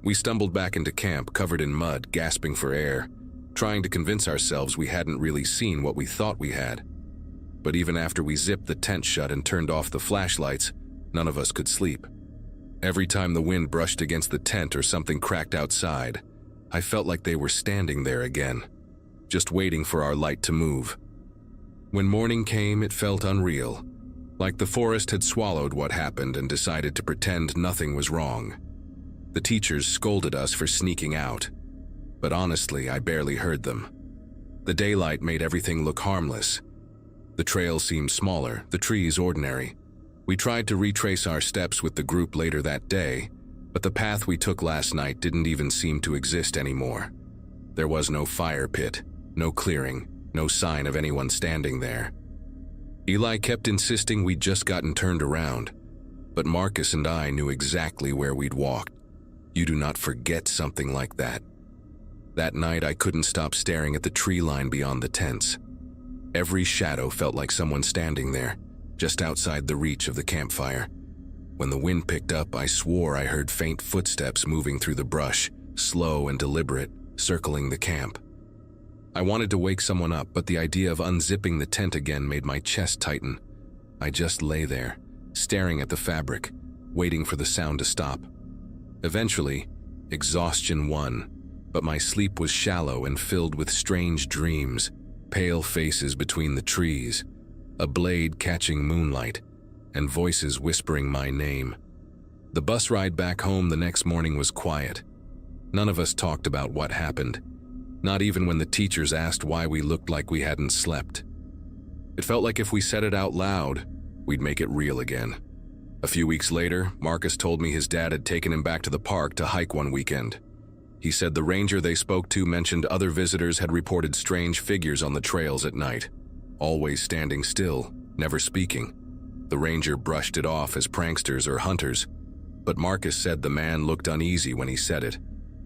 We stumbled back into camp covered in mud, gasping for air, trying to convince ourselves we hadn't really seen what we thought we had. But even after we zipped the tent shut and turned off the flashlights, none of us could sleep. Every time the wind brushed against the tent or something cracked outside, I felt like they were standing there again, just waiting for our light to move. When morning came, it felt unreal, like the forest had swallowed what happened and decided to pretend nothing was wrong. The teachers scolded us for sneaking out, but honestly, I barely heard them. The daylight made everything look harmless. The trail seemed smaller, the trees ordinary. We tried to retrace our steps with the group later that day, but the path we took last night didn't even seem to exist anymore. There was no fire pit, no clearing, no sign of anyone standing there. Eli kept insisting we'd just gotten turned around, but Marcus and I knew exactly where we'd walked. You do not forget something like that. That night I couldn't stop staring at the tree line beyond the tents. Every shadow felt like someone standing there, just outside the reach of the campfire. When the wind picked up, I swore I heard faint footsteps moving through the brush, slow and deliberate, circling the camp. I wanted to wake someone up, but the idea of unzipping the tent again made my chest tighten. I just lay there, staring at the fabric, waiting for the sound to stop. Eventually, exhaustion won, but my sleep was shallow and filled with strange dreams, pale faces between the trees, a blade catching moonlight, and voices whispering my name. The bus ride back home the next morning was quiet. None of us talked about what happened, not even when the teachers asked why we looked like we hadn't slept. It felt like if we said it out loud, we'd make it real again. A few weeks later, Marcus told me his dad had taken him back to the park to hike one weekend. He said the ranger they spoke to mentioned other visitors had reported strange figures on the trails at night, always standing still, never speaking. The ranger brushed it off as pranksters or hunters, but Marcus said the man looked uneasy when he said it,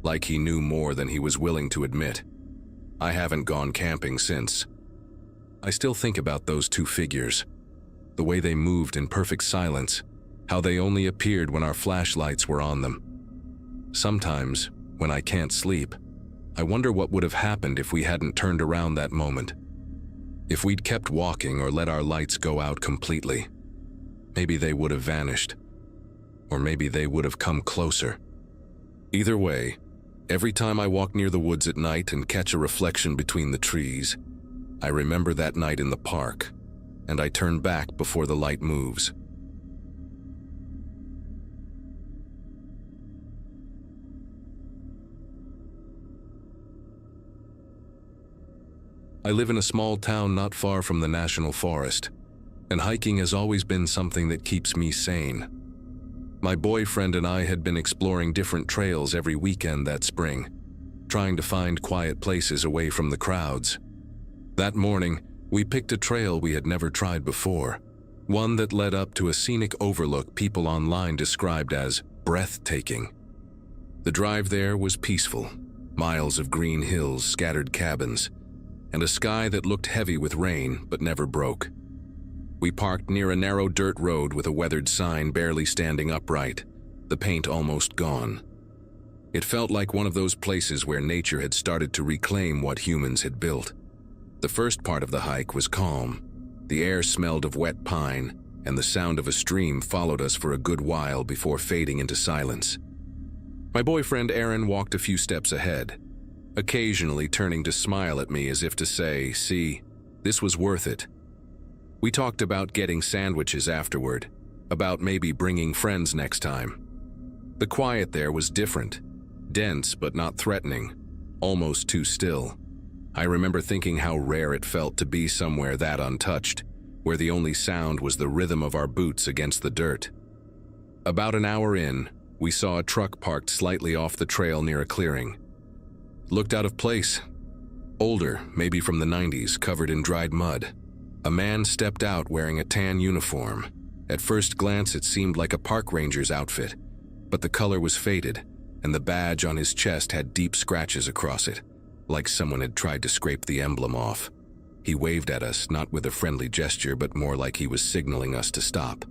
like he knew more than he was willing to admit. I haven't gone camping since. I still think about those two figures, the way they moved in perfect silence, how they only appeared when our flashlights were on them. Sometimes, when I can't sleep, I wonder what would have happened if we hadn't turned around that moment. If we'd kept walking or let our lights go out completely. Maybe they would have vanished, or maybe they would have come closer. Either way, every time I walk near the woods at night and catch a reflection between the trees, I remember that night in the park, and I turn back before the light moves. I live in a small town not far from the national forest, and hiking has always been something that keeps me sane. My boyfriend and I had been exploring different trails every weekend that spring, trying to find quiet places away from the crowds. That morning, we picked a trail we had never tried before, one that led up to a scenic overlook people online described as breathtaking. The drive there was peaceful, miles of green hills, scattered cabins, and a sky that looked heavy with rain but never broke. We parked near a narrow dirt road with a weathered sign barely standing upright, the paint almost gone. It felt like one of those places where nature had started to reclaim what humans had built. The first part of the hike was calm. The air smelled of wet pine, and the sound of a stream followed us for a good while before fading into silence. My boyfriend Aaron walked a few steps ahead, occasionally turning to smile at me as if to say, "See, this was worth it." We talked about getting sandwiches afterward, about maybe bringing friends next time. The quiet there was different. dense but not threatening, almost too still. I remember thinking how rare it felt to be somewhere that untouched, where the only sound was the rhythm of our boots against the dirt. About an hour in, we saw a truck parked slightly off the trail near a clearing. Looked out of place. Older, maybe from the 90s, covered in dried mud. A man stepped out wearing a tan uniform. At first glance, it seemed like a park ranger's outfit, but the color was faded, and the badge on his chest had deep scratches across it, like someone had tried to scrape the emblem off. He waved at us, not with a friendly gesture, but more like he was signaling us to stop.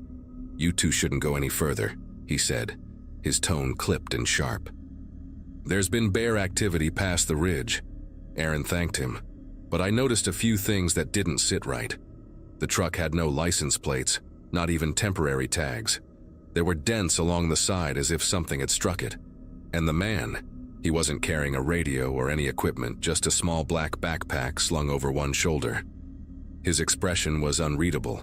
"You two shouldn't go any further," he said, his tone clipped and sharp. "There's been bear activity past the ridge." Aaron thanked him, but I noticed a few things that didn't sit right. The truck had no license plates, not even temporary tags. There were dents along the side as if something had struck it. And the man, he wasn't carrying a radio or any equipment, just a small black backpack slung over one shoulder. His expression was unreadable,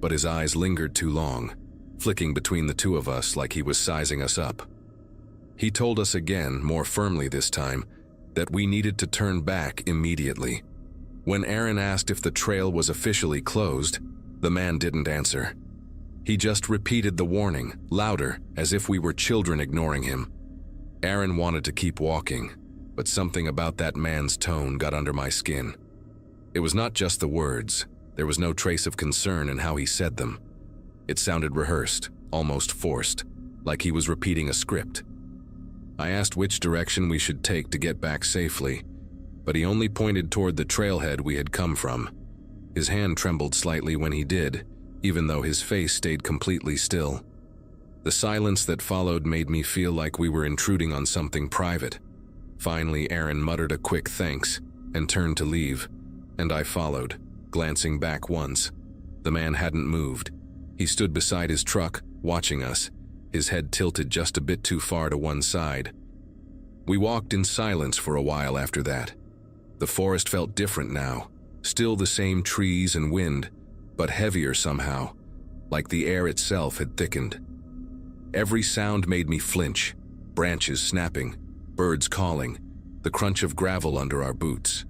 but his eyes lingered too long, flicking between the two of us like he was sizing us up. He told us again, more firmly this time, that we needed to turn back immediately. When Aaron asked if the trail was officially closed, the man didn't answer. He just repeated the warning, louder, as if we were children ignoring him. Aaron wanted to keep walking, but something about that man's tone got under my skin. It was not just the words. There was no trace of concern in how he said them. It sounded rehearsed, almost forced, like he was repeating a script. I asked which direction we should take to get back safely, but he only pointed toward the trailhead we had come from. His hand trembled slightly when he did, even though his face stayed completely still. The silence that followed made me feel like we were intruding on something private. Finally, Aaron muttered a quick thanks and turned to leave, and I followed, glancing back once. The man hadn't moved. He stood beside his truck, watching us, his head tilted just a bit too far to one side. We walked in silence for a while after that. The forest felt different now, still the same trees and wind, but heavier somehow, like the air itself had thickened. Every sound made me flinch, branches snapping, birds calling, the crunch of gravel under our boots.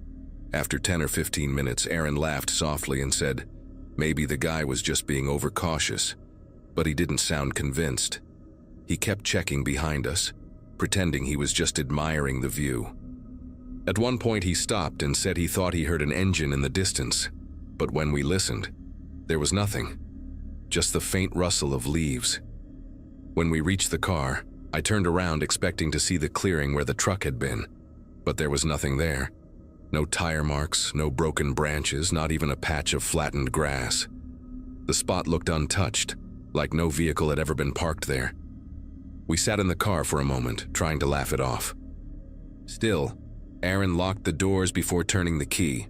After 10 or 15 minutes, Aaron laughed softly and said, maybe the guy was just being overcautious, but he didn't sound convinced. He kept checking behind us, pretending he was just admiring the view. At one point he stopped and said he thought he heard an engine in the distance, but when we listened, there was nothing, just the faint rustle of leaves. When we reached the car, I turned around expecting to see the clearing where the truck had been, but there was nothing there. No tire marks, no broken branches, not even a patch of flattened grass. The spot looked untouched, like no vehicle had ever been parked there. We sat in the car for a moment, trying to laugh it off. Still, Aaron locked the doors before turning the key.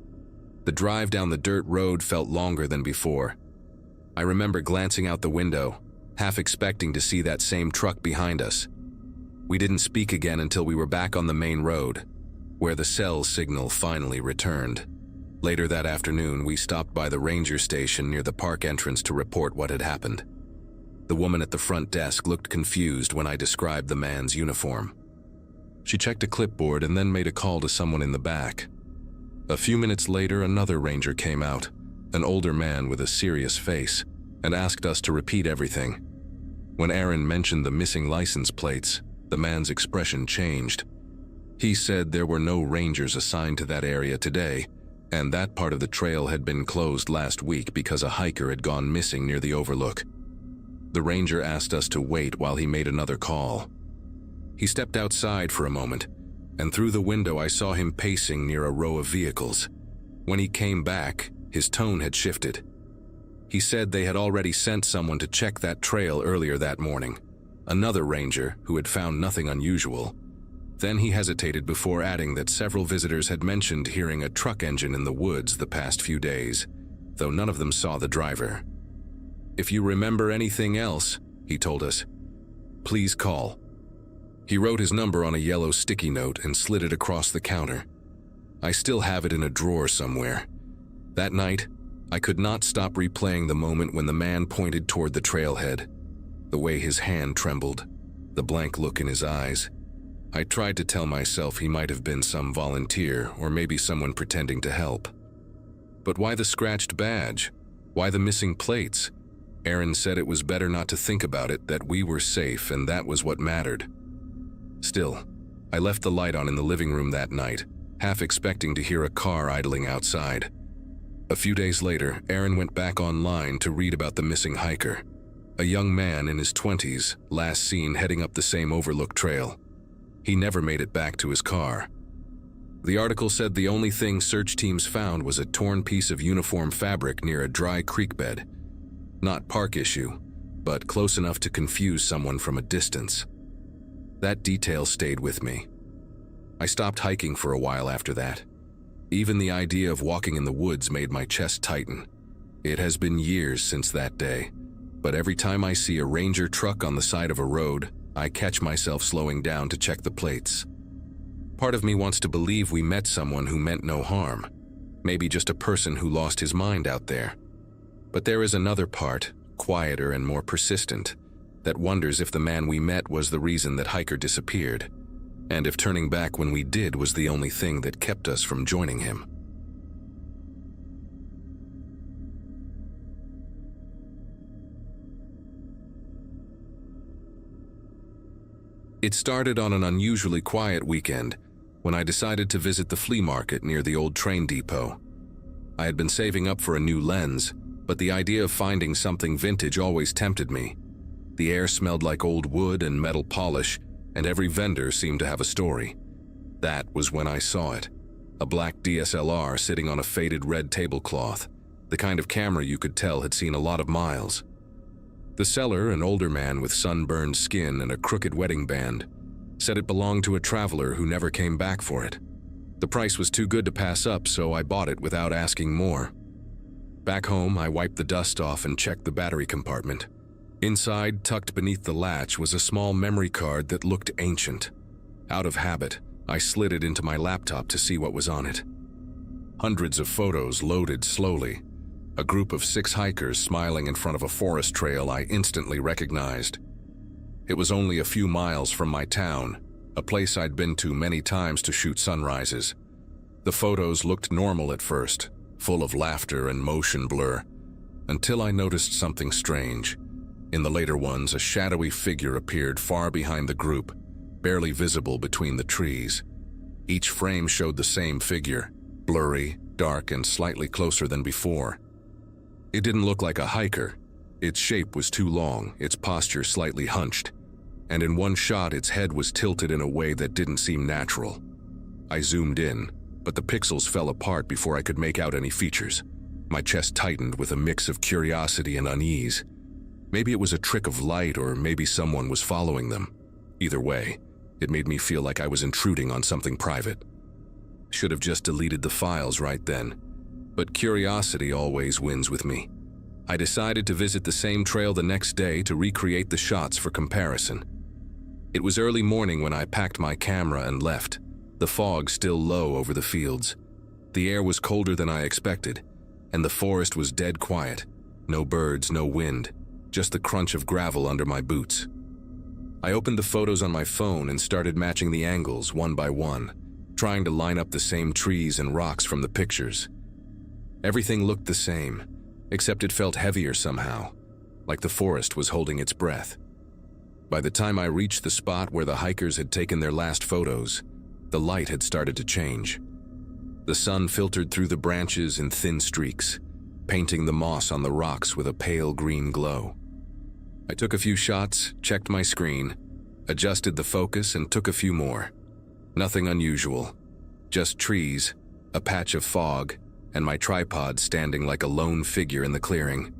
The drive down the dirt road felt longer than before. I remember glancing out the window, half expecting to see that same truck behind us. We didn't speak again until we were back on the main road, where the cell signal finally returned. Later that afternoon, we stopped by the ranger station near the park entrance to report what had happened. The woman at the front desk looked confused when I described the man's uniform. She checked a clipboard and then made a call to someone in the back. A few minutes later, another ranger came out, an older man with a serious face, and asked us to repeat everything. When Aaron mentioned the missing license plates, the man's expression changed. He said there were no rangers assigned to that area today, and that part of the trail had been closed last week because a hiker had gone missing near the overlook. The ranger asked us to wait while he made another call. He stepped outside for a moment, and through the window I saw him pacing near a row of vehicles. When he came back, his tone had shifted. He said they had already sent someone to check that trail earlier that morning, another ranger who had found nothing unusual. Then he hesitated before adding that several visitors had mentioned hearing a truck engine in the woods the past few days, though none of them saw the driver. If you remember anything else, he told us, please call. He wrote his number on a yellow sticky note and slid it across the counter. I still have it in a drawer somewhere. That night, I could not stop replaying the moment when the man pointed toward the trailhead. The way his hand trembled, the blank look in his eyes. I tried to tell myself he might have been some volunteer or maybe someone pretending to help. But why the scratched badge? Why the missing plates? Aaron said it was better not to think about it, that we were safe, and that was what mattered. Still, I left the light on in the living room that night, half expecting to hear a car idling outside. A few days later, Aaron went back online to read about the missing hiker. A young man in his 20s, last seen heading up the same overlook trail. He never made it back to his car. The article said the only thing search teams found was a torn piece of uniform fabric near a dry creek bed. Not park issue, but close enough to confuse someone from a distance. That detail stayed with me. I stopped hiking for a while after that. Even the idea of walking in the woods made my chest tighten. It has been years since that day, but every time I see a ranger truck on the side of a road, I catch myself slowing down to check the plates. Part of me wants to believe we met someone who meant no harm, maybe just a person who lost his mind out there. But there is another part, quieter and more persistent, that wonders if the man we met was the reason that hiker disappeared, and if turning back when we did was the only thing that kept us from joining him. It started on an unusually quiet weekend when I decided to visit the flea market near the old train depot. I had been saving up for a new lens, but the idea of finding something vintage always tempted me. The air smelled like old wood and metal polish, and every vendor seemed to have a story. That was when I saw it. A black DSLR sitting on a faded red tablecloth, the kind of camera you could tell had seen a lot of miles. The seller, an older man with sunburned skin and a crooked wedding band, said it belonged to a traveler who never came back for it. The price was too good to pass up, so I bought it without asking more. Back home, I wiped the dust off and checked the battery compartment. Inside, tucked beneath the latch, was a small memory card that looked ancient. Out of habit, I slid it into my laptop to see what was on it. Hundreds of photos loaded slowly. A group of 6 hikers smiling in front of a forest trail I instantly recognized. It was only a few miles from my town, a place I'd been to many times to shoot sunrises. The photos looked normal at first, full of laughter and motion blur, until I noticed something strange. In the later ones, a shadowy figure appeared far behind the group, barely visible between the trees. Each frame showed the same figure, blurry, dark, and slightly closer than before. It didn't look like a hiker. Its shape was too long, its posture slightly hunched, and in one shot its head was tilted in a way that didn't seem natural. I zoomed in, but the pixels fell apart before I could make out any features. My chest tightened with a mix of curiosity and unease. Maybe it was a trick of light, or maybe someone was following them. Either way, it made me feel like I was intruding on something private. Should have just deleted the files right then. But curiosity always wins with me. I decided to visit the same trail the next day to recreate the shots for comparison. It was early morning when I packed my camera and left, the fog still low over the fields. The air was colder than I expected, and the forest was dead quiet. No birds, no wind, just the crunch of gravel under my boots. I opened the photos on my phone and started matching the angles one by one, trying to line up the same trees and rocks from the pictures. Everything looked the same, except it felt heavier somehow, like the forest was holding its breath. By the time I reached the spot where the hikers had taken their last photos, the light had started to change. The sun filtered through the branches in thin streaks, painting the moss on the rocks with a pale green glow. I took a few shots, checked my screen, adjusted the focus, and took a few more. Nothing unusual, just trees, a patch of fog, and my tripod standing like a lone figure in the clearing.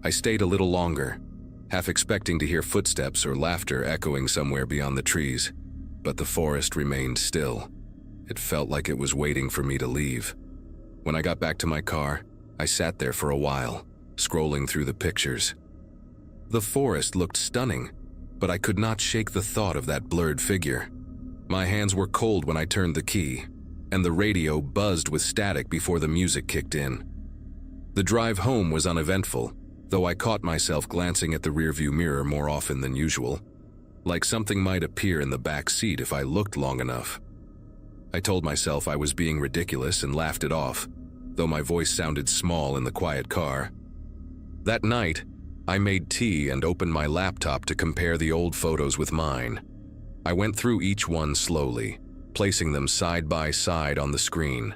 I stayed a little longer, half expecting to hear footsteps or laughter echoing somewhere beyond the trees, but the forest remained still. It felt like it was waiting for me to leave. When I got back to my car, I sat there for a while, scrolling through the pictures. The forest looked stunning, but I could not shake the thought of that blurred figure. My hands were cold when I turned the key, and the radio buzzed with static before the music kicked in. The drive home was uneventful, though I caught myself glancing at the rearview mirror more often than usual. like something might appear in the back seat if I looked long enough. I told myself I was being ridiculous and laughed it off, though my voice sounded small in the quiet car. That night, I made tea and opened my laptop to compare the old photos with mine. I went through each one slowly, placing them side by side on the screen.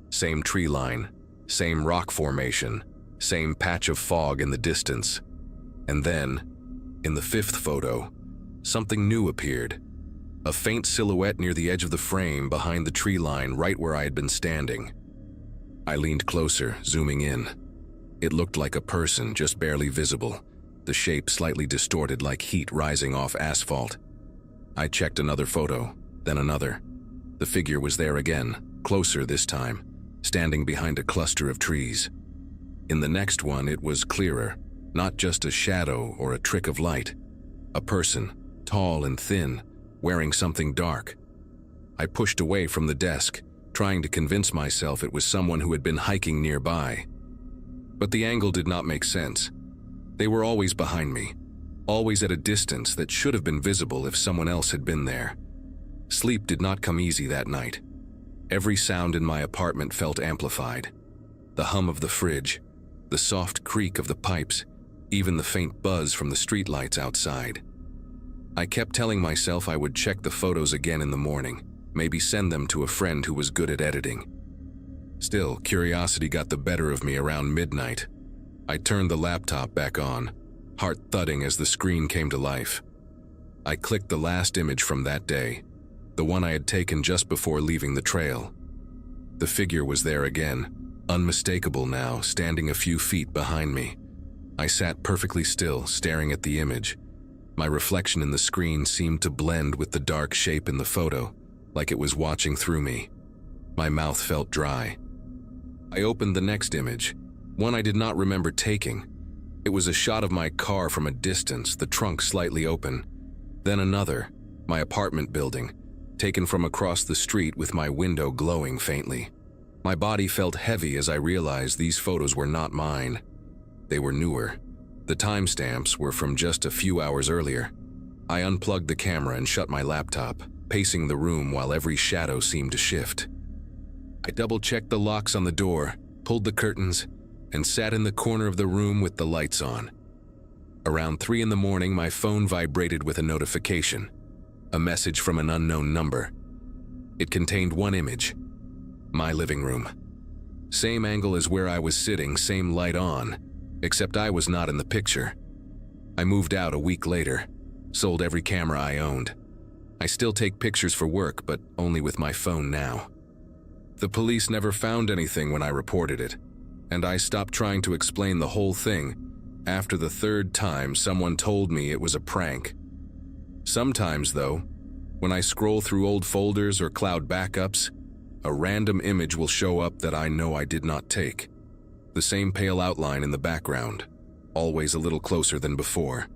Same tree line, same rock formation, same patch of fog in the distance. And then, in the fifth photo, something new appeared. A faint silhouette near the edge of the frame behind the tree line right where I had been standing. I leaned closer, zooming in. It looked like a person, just barely visible, the shape slightly distorted like heat rising off asphalt. I checked another photo, then another. The figure was there again, closer this time, standing behind a cluster of trees. In the next one, it was clearer, not just a shadow or a trick of light. A person, tall and thin, wearing something dark. I pushed away from the desk, trying to convince myself it was someone who had been hiking nearby. But the angle did not make sense. They were always behind me, always at a distance that should have been visible if someone else had been there. Sleep did not come easy that night. Every sound in my apartment felt amplified. The hum of the fridge, the soft creak of the pipes, even the faint buzz from the streetlights outside. I kept telling myself I would check the photos again in the morning, maybe send them to a friend who was good at editing. Still, curiosity got the better of me around midnight. I turned the laptop back on, heart thudding as the screen came to life. I clicked the last image from that day, the one I had taken just before leaving the trail. The figure was there again, unmistakable now, standing a few feet behind me. I sat perfectly still, staring at the image. My reflection in the screen seemed to blend with the dark shape in the photo, like it was watching through me. My mouth felt dry. I opened the next image, one I did not remember taking. It was a shot of my car from a distance, the trunk slightly open. Then another, my apartment building, taken from across the street with my window glowing faintly. My body felt heavy as I realized these photos were not mine. They were newer. The timestamps were from just a few hours earlier. I unplugged the camera and shut my laptop, pacing the room while every shadow seemed to shift. I double-checked the locks on the door, pulled the curtains, and sat in the corner of the room with the lights on. Around 3 in the morning, my phone vibrated with a notification, a message from an unknown number. It contained one image, my living room. Same angle as where I was sitting, same light on, except I was not in the picture. I moved out a week later, sold every camera I owned. I still take pictures for work, but only with my phone now. The police never found anything when I reported it, and I stopped trying to explain the whole thing after the third time someone told me it was a prank. Sometimes, though, when I scroll through old folders or cloud backups, a random image will show up that I know I did not take. The same pale outline in the background, always a little closer than before.